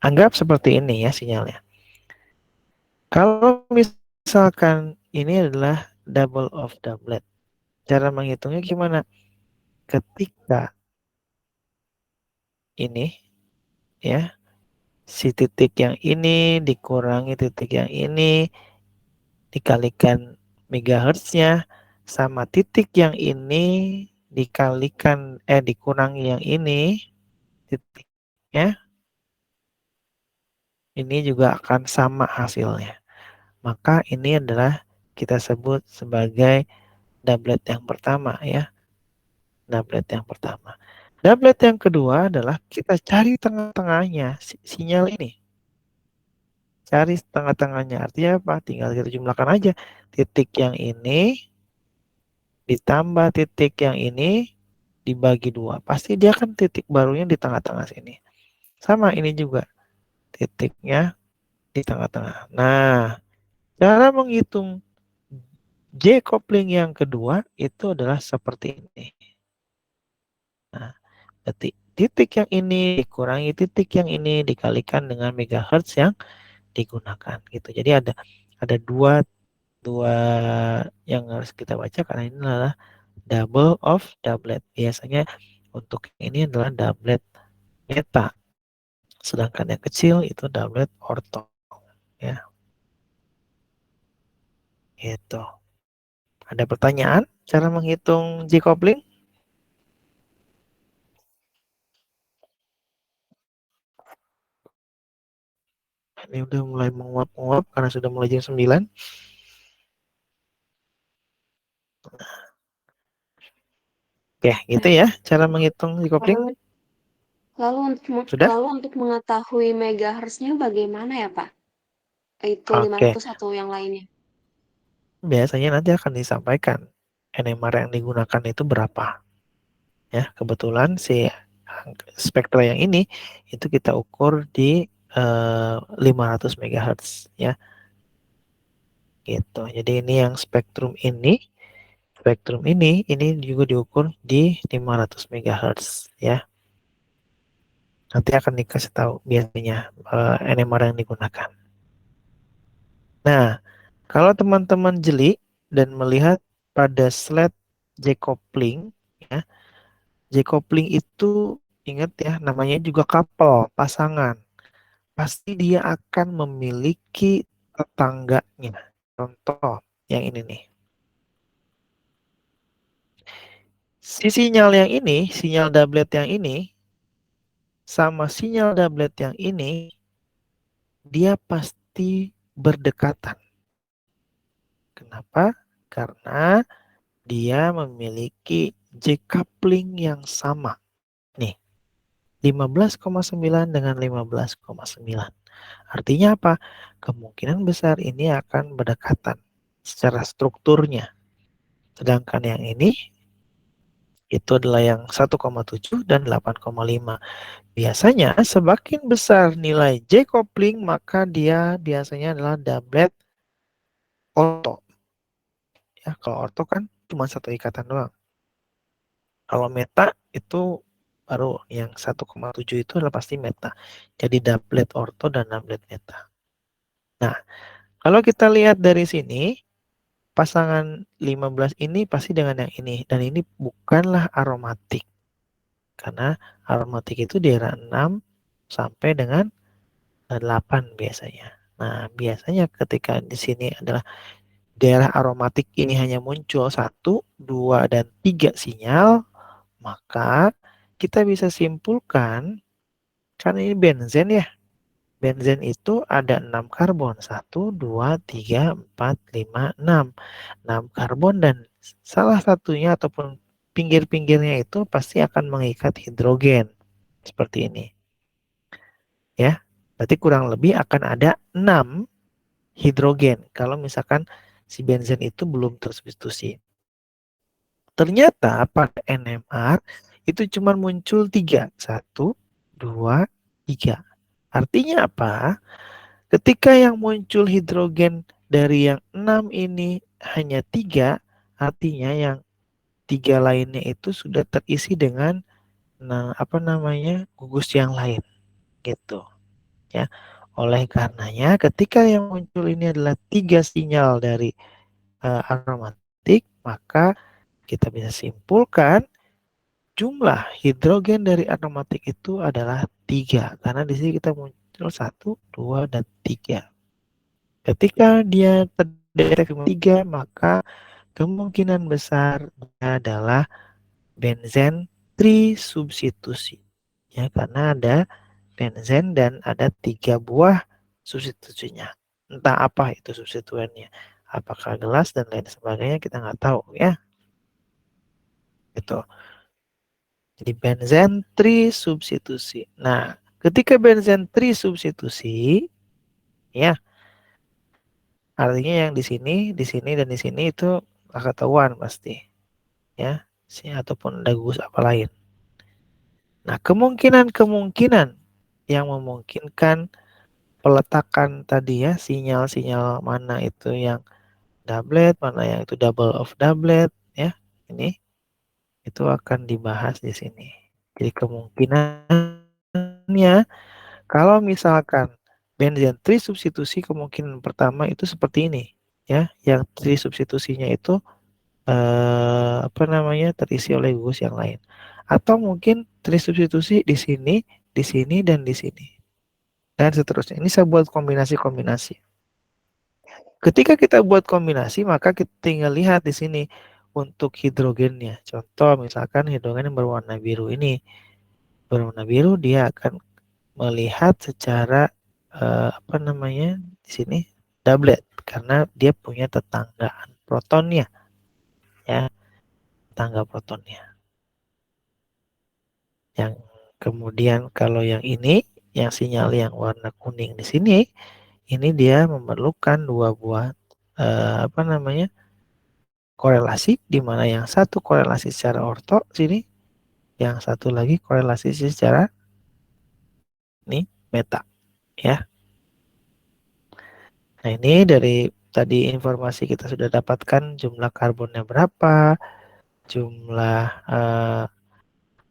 anggap seperti ini ya sinyalnya. Kalau misalkan ini adalah double of doublet, cara menghitungnya gimana? Ketika ini ya, si titik yang ini dikurangi titik yang ini dikalikan megahertznya sama titik yang ini dikurangi yang ini titiknya, ini juga akan sama hasilnya. Maka ini adalah kita sebut sebagai doublet yang pertama ya. Doublet yang pertama. Doublet yang kedua adalah kita cari tengah-tengahnya sinyal ini. Cari tengah-tengahnya. Artinya apa? Tinggal kita jumlahkan aja. Titik yang ini ditambah titik yang ini dibagi 2. Pasti dia kan titik barunya di tengah-tengah sini. Sama ini juga. Titiknya di tengah-tengah. Nah, cara menghitung J coupling yang kedua itu adalah seperti ini. Nah, titik yang ini dikurangi titik yang ini dikalikan dengan megahertz yang digunakan gitu. Jadi ada dua yang harus kita baca karena ini adalah double of doublet. Biasanya untuk ini adalah doublet beta. Sedangkan yang kecil itu doublet ortho ya. Gitu. Ada pertanyaan cara menghitung J coupling? Ini udah mulai menguap-nguap karena sudah mulai jam 9. Oke, gitu ya cara menghitung J coupling. Lalu untuk mengetahui megahertznya bagaimana ya Pak? Itu 500 atau yang lainnya? Biasanya nanti akan disampaikan NMR yang digunakan itu berapa. Ya, kebetulan si spektra yang ini itu kita ukur di 500 MHz ya. Gitu. Jadi ini yang spektrum ini juga diukur di 500 MHz ya. Nanti akan dikasih tahu biasanya NMR yang digunakan. Nah, kalau teman-teman jeli dan melihat pada slide J coupling ya, J coupling itu ingat ya namanya juga couple, pasangan. Pasti dia akan memiliki tetangganya. Contoh yang ini nih. Si sinyal yang ini, sinyal doublet yang ini sama sinyal doublet yang ini dia pasti berdekatan. Kenapa? Karena dia memiliki J coupling yang sama. Nih, 15,9 dengan 15,9. Artinya apa? Kemungkinan besar ini akan berdekatan secara strukturnya. Sedangkan yang ini Itu adalah yang 1,7 dan 8,5. Biasanya semakin besar nilai J coupling, maka dia biasanya adalah doublet ortho. Ya, kalau ortho kan cuma satu ikatan doang. Kalau meta itu baru yang 1,7 itu adalah pasti meta. Jadi doublet ortho dan doublet meta. Nah, kalau kita lihat dari sini, pasangan 15 ini pasti dengan yang ini. Dan ini bukanlah aromatik. Karena aromatik itu daerah 6 sampai dengan 8 biasanya. Nah, biasanya ketika di sini adalah daerah aromatik ini hanya muncul 1, 2, dan 3 sinyal, maka kita bisa simpulkan, kan ini benzen ya. Benzen itu ada 6 karbon. 1, 2, 3, 4, 5, 6. 6 karbon dan salah satunya ataupun pinggir-pinggirnya itu pasti akan mengikat hidrogen. Seperti ini. Ya, berarti kurang lebih akan ada 6 hidrogen kalau misalkan si benzen itu belum tersubstitusi. Ternyata pada NMR itu cuma muncul 3. 1, 2, 3. Artinya apa? Ketika yang muncul hidrogen dari yang 6 ini hanya 3, artinya yang 3 lainnya itu sudah terisi dengan gugus yang lain gitu. Ya. Oleh karenanya ketika yang muncul ini adalah 3 sinyal dari aromatik, maka kita bisa simpulkan jumlah hidrogen dari aromatik itu adalah 3. Karena di sini kita muncul 1, 2, dan 3. Ketika dia terdeteksi 3, maka kemungkinan besar adalah benzen trisubstitusi. Ya, karena ada benzen dan ada 3 buah substitusinya. Entah apa itu substituennya. Apakah gelas dan lain sebagainya kita nggak tahu ya. Gitu. Jadi benzen trisubstitusi. Nah, ketika benzen trisubstitusi, ya, artinya yang di sini, dan di sini itu ketahuan pasti, ya, ataupun ada gugus apa lain. Nah, kemungkinan yang memungkinkan peletakan tadi ya, sinyal-sinyal mana itu yang doublet, mana yang itu double of doublet, ya, ini itu akan dibahas di sini. Jadi kemungkinannya kalau misalkan benzen trisubstitusi, kemungkinan pertama itu seperti ini ya, yang trisubstitusinya itu terisi oleh gugus yang lain, atau mungkin trisubstitusi di sini, dan di sini, dan seterusnya. Ini saya buat kombinasi-kombinasi. Ketika kita buat kombinasi, maka kita tinggal lihat di sini untuk hidrogennya. Contoh misalkan hidrogen yang berwarna biru ini, berwarna biru dia akan melihat secara di sini doublet karena dia punya tetanggaan protonnya, ya, tetangga protonnya. Yang kemudian kalau yang ini, yang sinyal yang warna kuning di sini, ini dia memerlukan 2 buah korelasi, di mana yang satu korelasi secara orto sini, yang satu lagi korelasi secara ini meta, ya. Nah, ini dari tadi informasi kita sudah dapatkan jumlah karbonnya berapa, jumlah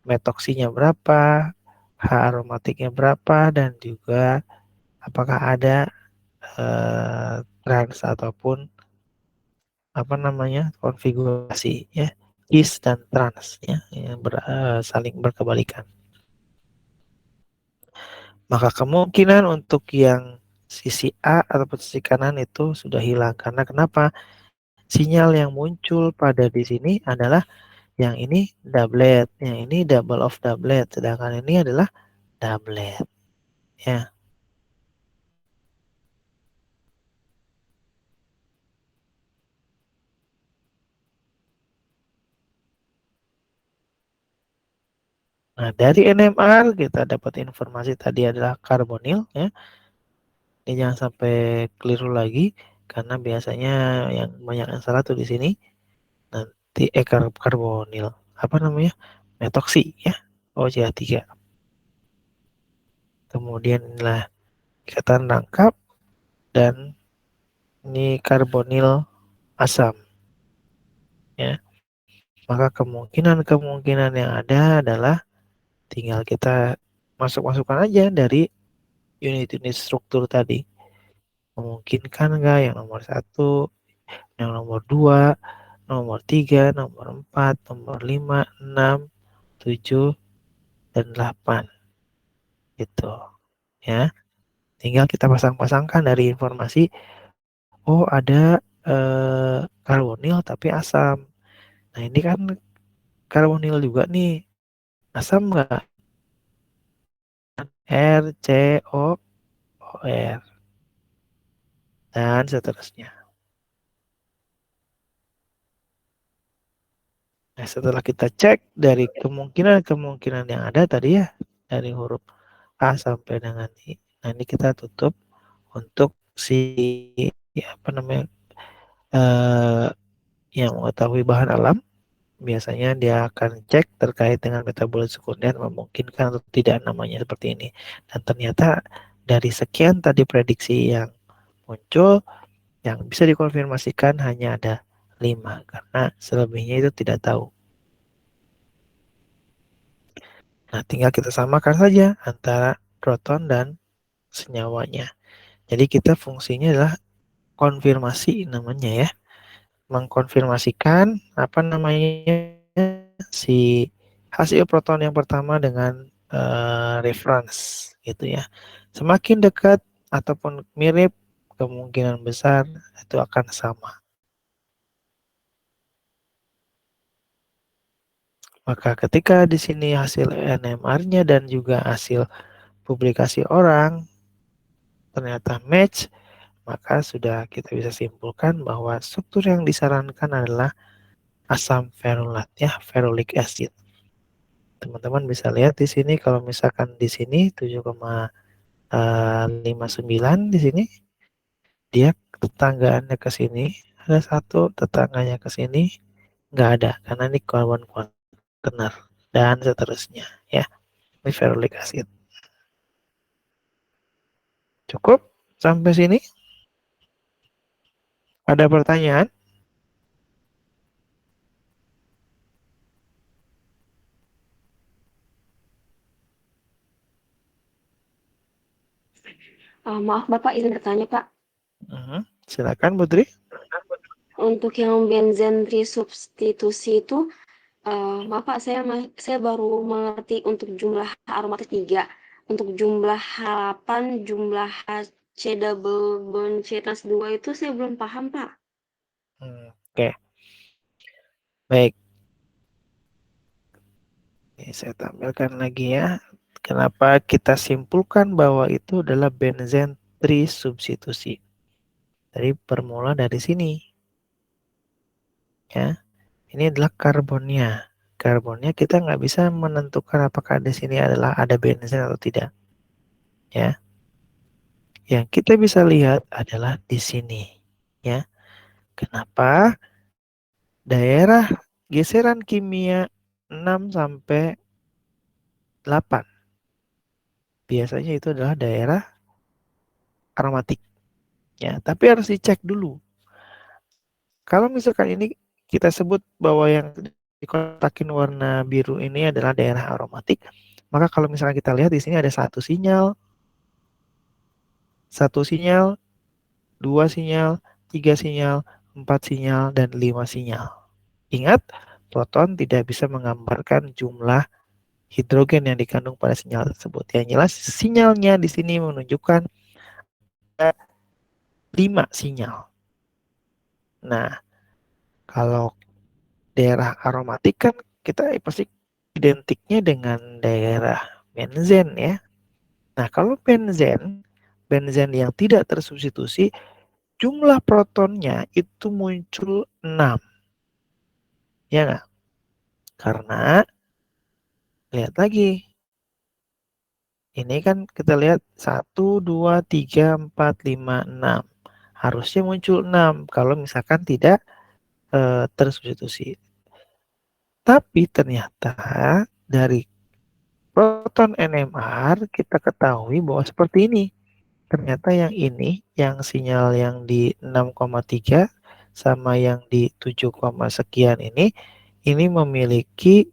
metoksinya berapa, H aromatiknya berapa, dan juga apakah ada trans ataupun konfigurasi ya, cis dan trans ya, yang saling berkebalikan. Maka kemungkinan untuk yang sisi A ataupun sisi kanan itu sudah hilang. Karena kenapa? Sinyal yang muncul pada di sini adalah yang ini doublet, yang ini double of doublet, sedangkan ini adalah doublet. Ya. Nah, dari NMR kita dapat informasi tadi adalah karbonil ya. Ini jangan sampai keliru lagi karena biasanya yang banyak yang salah tuh di sini. Nanti karbonil. metoksi ya, OCH3. Kemudian inilah ikatan rangkap dan ini karbonil asam ya. Maka kemungkinan yang ada adalah tinggal kita masukkan aja dari unit-unit struktur tadi. Memungkinkan nggak yang nomor 1, yang nomor 2, nomor 3, nomor 4, nomor 5, 6, 7, dan 8 gitu ya. Tinggal kita pasang-pasangkan dari informasi, oh ada karbonil tapi asam. Nah ini kan karbonil juga nih, asam nggak? RCOOR dan seterusnya. Nah setelah kita cek dari kemungkinan yang ada tadi ya, dari huruf A sampai dengan I, nah ini kita tutup untuk si yang mengetahui bahan alam. Biasanya dia akan cek terkait dengan metabolit sekunder memungkinkan atau tidak namanya seperti ini. Dan ternyata dari sekian tadi prediksi yang muncul, yang bisa dikonfirmasikan hanya ada 5 karena selebihnya itu tidak tahu. Nah, tinggal kita samakan saja antara proton dan senyawanya. Jadi kita fungsinya adalah konfirmasi namanya ya. Mengkonfirmasikan si hasil proton yang pertama dengan reference gitu ya. Semakin dekat ataupun mirip, kemungkinan besar itu akan sama. Maka ketika di sini hasil NMR-nya dan juga hasil publikasi orang ternyata match, maka sudah kita bisa simpulkan bahwa struktur yang disarankan adalah asam ferulat ya, ferulic acid. Teman-teman bisa lihat di sini kalau misalkan di sini 7,59 di sini, dia tetanggaannya ke sini, ada satu tetangganya ke sini nggak ada karena ini karbon quaterner dan seterusnya ya. Ini ferulic acid. Cukup sampai sini? Ada pertanyaan? Maaf Bapak, izin bertanya Pak. Silakan Putri. Untuk yang benzen trisubstitusi itu, maaf Pak, saya baru mengerti untuk jumlah aromatik 3. Untuk jumlah H8, jumlah HC double bond C trans 2 itu saya belum paham Pak. Oke. Baik. Ini saya tampilkan lagi ya. Kenapa kita simpulkan bahwa itu adalah benzen trisubstitusi. Jadi bermula dari sini. Ya. Ini adalah karbonnya. Karbonnya kita nggak bisa menentukan apakah di sini adalah ada benzen atau tidak. Ya. Yang kita bisa lihat adalah di sini. Ya. Kenapa? Daerah geseran kimia 6 sampai 8. Biasanya itu adalah daerah aromatik. Ya, tapi harus dicek dulu. Kalau misalkan ini kita sebut bahwa yang dikotakin warna biru ini adalah daerah aromatik, maka kalau misalkan kita lihat di sini ada satu sinyal, 2 sinyal, 3 sinyal, 4 sinyal, dan 5 sinyal. Ingat, proton tidak bisa menggambarkan jumlah hidrogen yang dikandung pada sinyal tersebut. Yang jelas sinyalnya di sini menunjukkan 5 sinyal. Nah, kalau daerah aromatik kan kita pasti identiknya dengan daerah benzen ya. Nah, kalau benzen yang tidak tersubstitusi, jumlah protonnya itu muncul 6. Ya nggak? Karena lihat lagi. Ini kan kita lihat 1, 2, 3, 4, 5, 6. Harusnya muncul 6 kalau misalkan tidak tersubstitusi. Tapi ternyata dari proton NMR kita ketahui bahwa seperti ini. Ternyata yang ini, yang sinyal yang di 6,3 sama yang di 7, sekian ini memiliki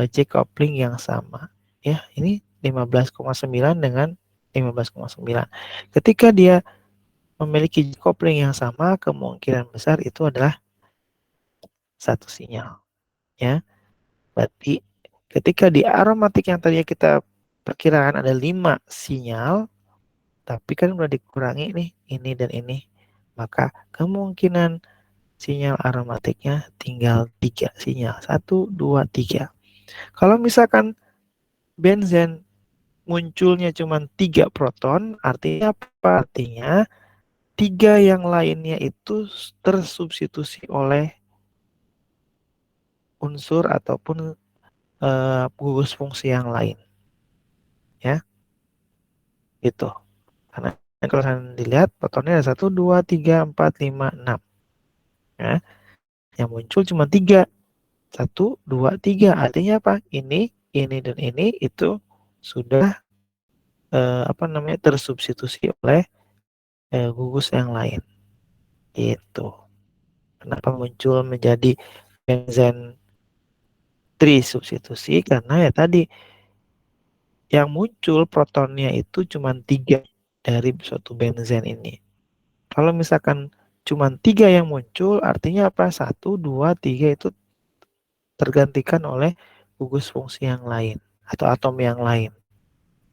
J coupling yang sama. Ya, ini 15,9 dengan 15,9. Ketika dia memiliki J coupling yang sama, kemungkinan besar itu adalah satu sinyal. Ya, berarti ketika di aromatik yang tadinya kita perkirakan ada 5 sinyal, tapi kan udah dikurangi nih ini dan ini, maka kemungkinan sinyal aromatiknya tinggal 3 sinyal, 1, 2, 3. Kalau misalkan benzen munculnya cuma 3 proton, artinya apa? Artinya 3 yang lainnya itu tersubstitusi oleh unsur ataupun gugus fungsi yang lain, ya, gitu. Karena kalau kalian dilihat protonnya ada 1, 2, 3, 4, 5, 6. Ya. Yang muncul cuma 3. 1, 2, 3. Artinya apa? Ini, dan ini itu sudah tersubstitusi oleh gugus yang lain. Gitu. Kenapa muncul menjadi benzen trisubstitusi? Karena ya tadi yang muncul protonnya itu cuma 3 dari suatu benzen ini. Kalau misalkan cuma 3 yang muncul, artinya apa? 1, 2, 3 itu tergantikan oleh gugus fungsi yang lain atau atom yang lain.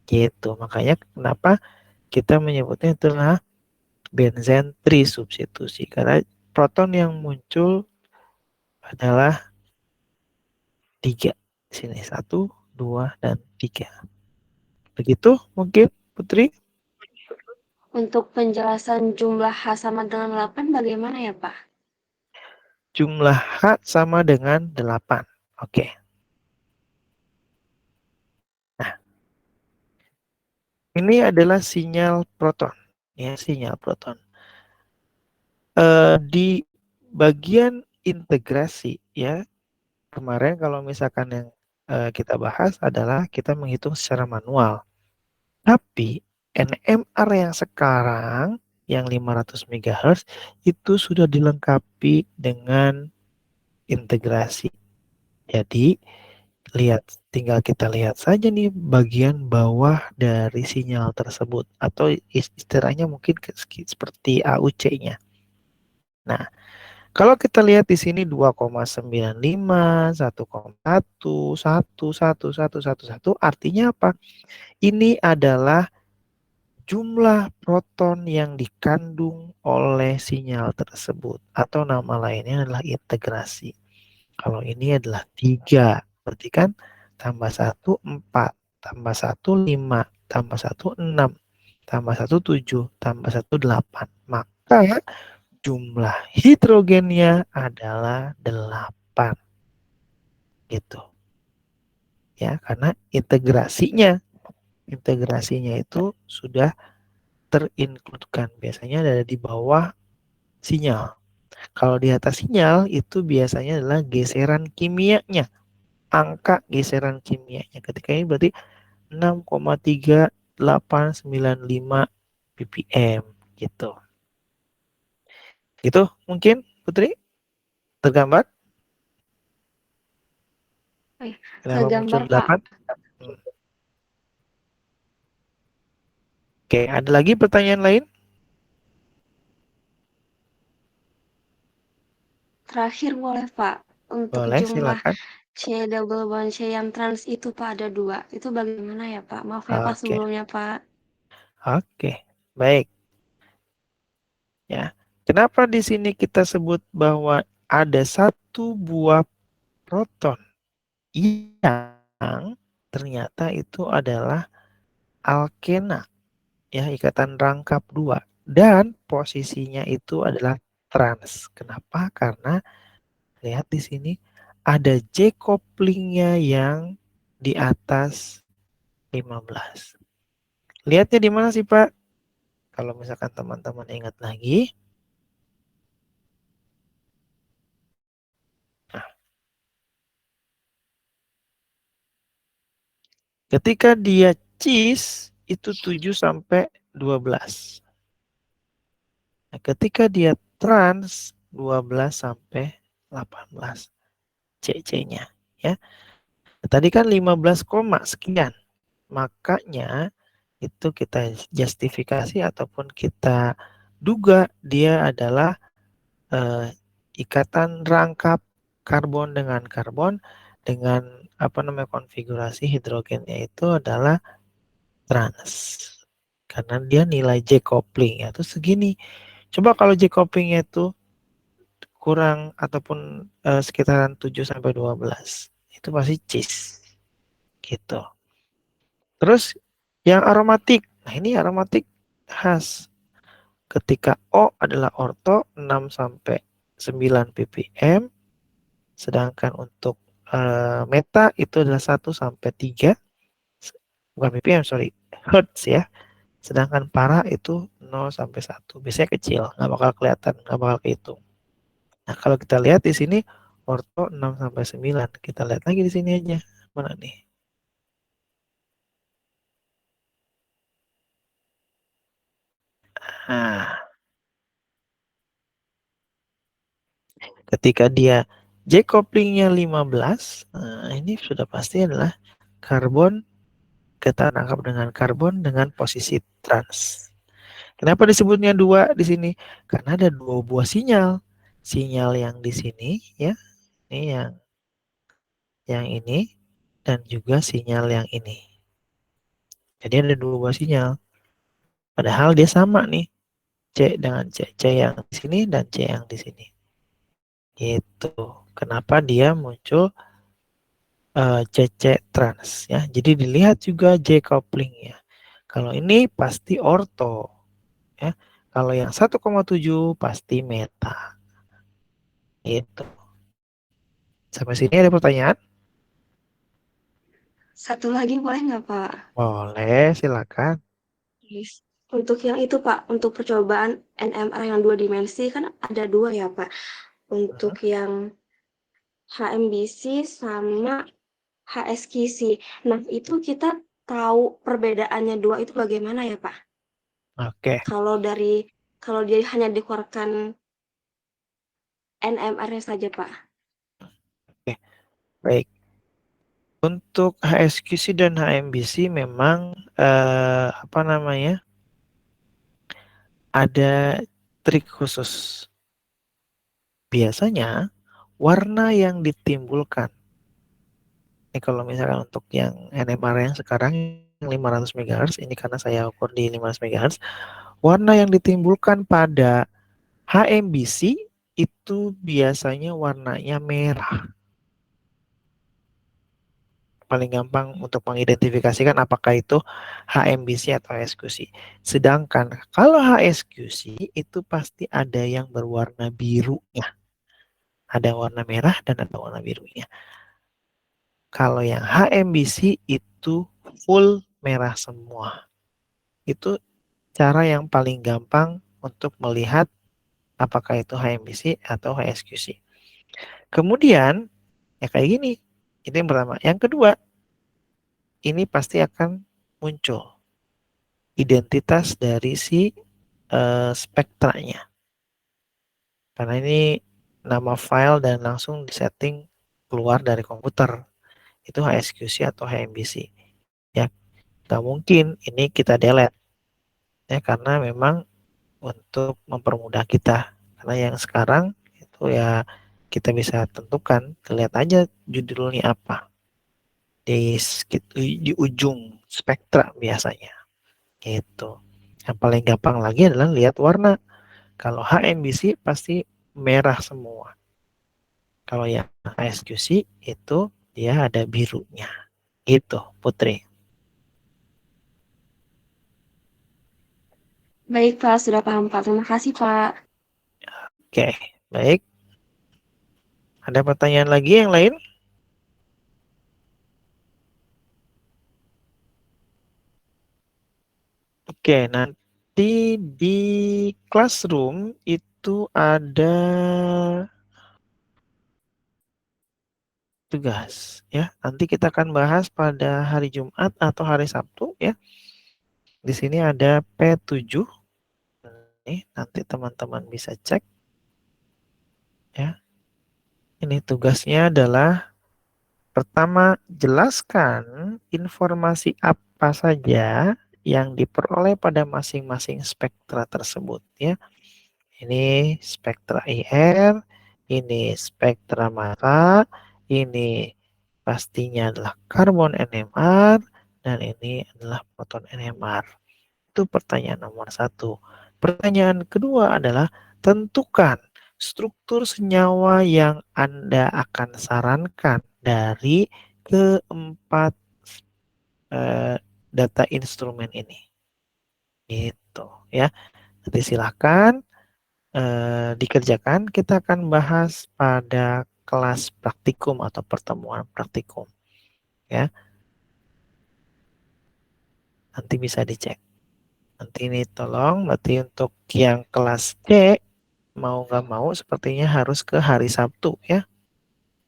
Gitu. Makanya kenapa kita menyebutnya itulah benzen trisubstitusi, karena proton yang muncul adalah 3. Sini 1, 2, dan 3. Begitu mungkin Putri? Untuk penjelasan jumlah H sama dengan 8 bagaimana ya, Pak? Jumlah H sama dengan 8. Oke. Nah, ini adalah sinyal proton. Ya, sinyal proton. Di bagian integrasi, ya, kemarin kalau misalkan yang kita bahas adalah kita menghitung secara manual. Tapi NMR yang sekarang yang 500 MHz itu sudah dilengkapi dengan integrasi. Jadi tinggal kita lihat saja nih bagian bawah dari sinyal tersebut atau istilahnya mungkin seperti AUC-nya. Nah, kalau kita lihat di sini 2,95, 1,1, 1, 1, 1, 1, 1, artinya apa? Ini adalah jumlah proton yang dikandung oleh sinyal tersebut atau nama lainnya adalah integrasi. Kalau ini adalah 3, berarti kan tambah 1, 4, tambah 1, 5, tambah 1, 6, tambah 1, 7, tambah 1, 8. Maka jumlah hidrogennya adalah 8. Gitu. Ya, karena integrasinya itu sudah terincludekan. Biasanya ada di bawah sinyal. Kalau di atas sinyal itu biasanya adalah geseran kimianya. Angka geseran kimianya. Ketika ini berarti 6,3895 ppm gitu. Gitu mungkin Putri? Tergambar? Kenapa muncul 8? Oke, ada lagi pertanyaan lain? Terakhir boleh, Pak, untuk Boleh, jumlah silakan. C double bond C yang trans itu, Pak, ada 2. Itu bagaimana ya, Pak? Maaf ya, Pak, Oke. sebelumnya, Pak. Oke, baik. Ya. Kenapa di sini kita sebut bahwa ada satu buah proton yang ternyata itu adalah alkena, ya, ikatan rangkap 2, dan posisinya itu adalah trans. Kenapa? Karena lihat di sini ada J couplingnya yang di atas 15. Lihatnya di mana sih, Pak? Kalau misalkan teman-teman ingat lagi. Nah, Ketika dia cis itu 7 sampai 12. Nah, ketika dia trans 12 sampai 18 CC-nya ya. Tadi kan 15, sekian. Makanya itu kita justifikasi ataupun kita duga dia adalah ikatan rangkap karbon dengan karbon dengan konfigurasi hidrogennya itu adalah trans. Karena dia nilai J coupling ya itu segini. Coba kalau J couplingnya itu kurang ataupun sekitaran 7 sampai 12 itu pasti cis gitu. Terus yang aromatik. Nah, ini aromatik khas. Ketika O adalah orto 6 sampai 9 ppm, sedangkan untuk meta itu adalah 1 sampai 3, bukan ppm, sorry, hertz ya. Sedangkan para itu 0 sampai 1. Biasanya kecil, nggak bakal kelihatan, nggak bakal kehitung. Nah, kalau kita lihat di sini orto 6 sampai 9. Kita lihat lagi di sini aja. Mana nih? Nah, ketika dia J couplingnya 15, nah ini sudah pasti adalah karbon kita tangkap dengan karbon dengan posisi trans. Kenapa disebutnya 2 di sini? Karena ada 2 buah sinyal. Sinyal yang di sini ya, ini yang ini dan juga sinyal yang ini. Jadi ada 2 buah sinyal. Padahal dia sama nih. C dengan C. C yang di sini dan C yang di sini. Gitu. Kenapa dia muncul CC trans ya. Jadi dilihat juga J couplingnya. Kalau ini pasti orto ya. Kalau yang 1,7 pasti meta. Itu. Sampai sini ada pertanyaan? Satu lagi boleh nggak, Pak? Boleh, silakan. Yes. Untuk yang itu, Pak, untuk percobaan NMR yang 2 dimensi kan ada 2 ya, Pak. Untuk yang HMBC sama HSQC. Nah, itu kita tahu perbedaannya 2 itu bagaimana ya, Pak? Oke. Kalau dia hanya dikeluarkan NMR-nya saja, Pak. Oke, baik. Untuk HSQC dan HMBC memang ada trik khusus. Biasanya warna yang ditimbulkan. Ini kalau misalkan untuk yang NMR yang sekarang 500 MHz, ini karena saya ukur di 500 MHz, warna yang ditimbulkan pada HMBC itu biasanya warnanya merah. Paling gampang untuk mengidentifikasikan apakah itu HMBC atau HSQC. Sedangkan kalau HSQC itu pasti ada yang berwarna birunya. Ada warna merah dan ada warna birunya. Kalau yang HMBC itu full merah semua. Itu cara yang paling gampang untuk melihat apakah itu HMBC atau HSQC. Kemudian ya kayak gini. Itu yang pertama. Yang kedua, ini pasti akan muncul identitas dari si spektranya. Karena ini nama file dan langsung disetting keluar dari komputer. Itu HSQC atau HMBC. Ya, nggak mungkin ini kita delete. Ya, karena memang untuk mempermudah kita. Karena yang sekarang itu ya kita bisa tentukan, lihat aja judulnya apa. Di ujung spektra biasanya. Gitu. Yang paling gampang lagi adalah lihat warna. Kalau HMBC pasti merah semua. Kalau yang HSQC itu dia ada birunya. Gitu, Putri. Baik, Pak, sudah paham, Pak. Terima kasih, Pak. Oke, baik. Ada pertanyaan lagi yang lain? Oke, nanti di classroom itu ada tugas ya. Nanti kita akan bahas pada hari Jumat atau hari Sabtu ya. Di sini ada P7. Nih, nanti teman-teman bisa cek ya. Ini tugasnya adalah pertama, jelaskan informasi apa saja yang diperoleh pada masing-masing spektra tersebut ya. Ini spektra IR, ini spektra massa, ini pastinya adalah karbon NMR, dan ini adalah proton NMR. Itu pertanyaan nomor 1. Pertanyaan kedua adalah tentukan struktur senyawa yang Anda akan sarankan dari keempat data instrumen ini. Gitu ya. Nanti silakan dikerjakan. Kita akan bahas pada kelas praktikum atau pertemuan praktikum ya. Nanti bisa dicek. Nanti ini tolong berarti untuk yang kelas C mau nggak mau sepertinya harus ke hari Sabtu ya.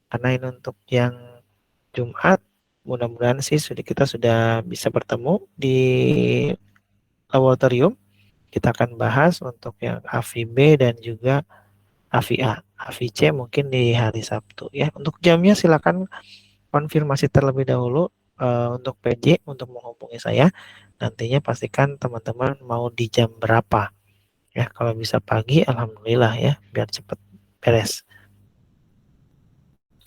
Karena ini untuk yang Jumat mudah-mudahan sih kita sudah bisa bertemu di laboratorium. Kita akan bahas untuk yang AVB dan juga AVA. AVC mungkin di hari Sabtu ya. Untuk jamnya silakan konfirmasi terlebih dahulu untuk PJ untuk menghubungi saya. Nantinya pastikan teman-teman mau di jam berapa. Ya, kalau bisa pagi alhamdulillah ya, biar cepat beres.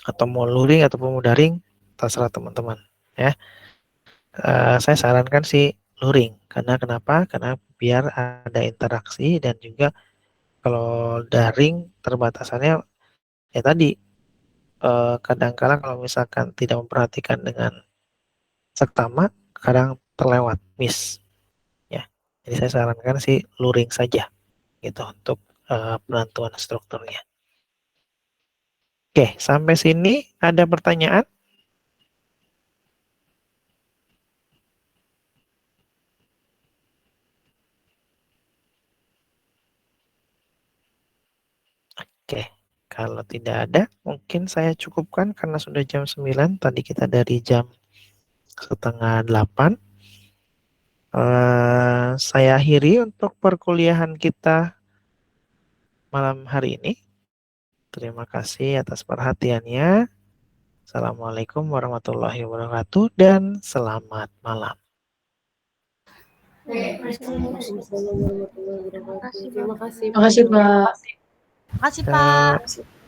Atau mau luring ataupun mau daring terserah teman-teman ya. Saya sarankan sih luring. Karena kenapa? Karena biar ada interaksi dan juga kalau daring terbatasannya ya tadi kadang-kala kalau misalkan tidak memperhatikan dengan seksama kadang terlewat miss ya. Jadi saya sarankan sih luring saja gitu untuk penentuan strukturnya. Oke, sampai sini ada pertanyaan? Oke, kalau tidak ada mungkin saya cukupkan karena sudah jam 9, tadi kita dari jam 7:30. Saya akhiri untuk perkuliahan kita malam hari ini. Terima kasih atas perhatiannya. Assalamualaikum warahmatullahi wabarakatuh dan selamat malam. Waalaikumsalam warahmatullahi wabarakatuh. Terima kasih, Terima kasih, Pak. Pak. Terima kasih, Pak.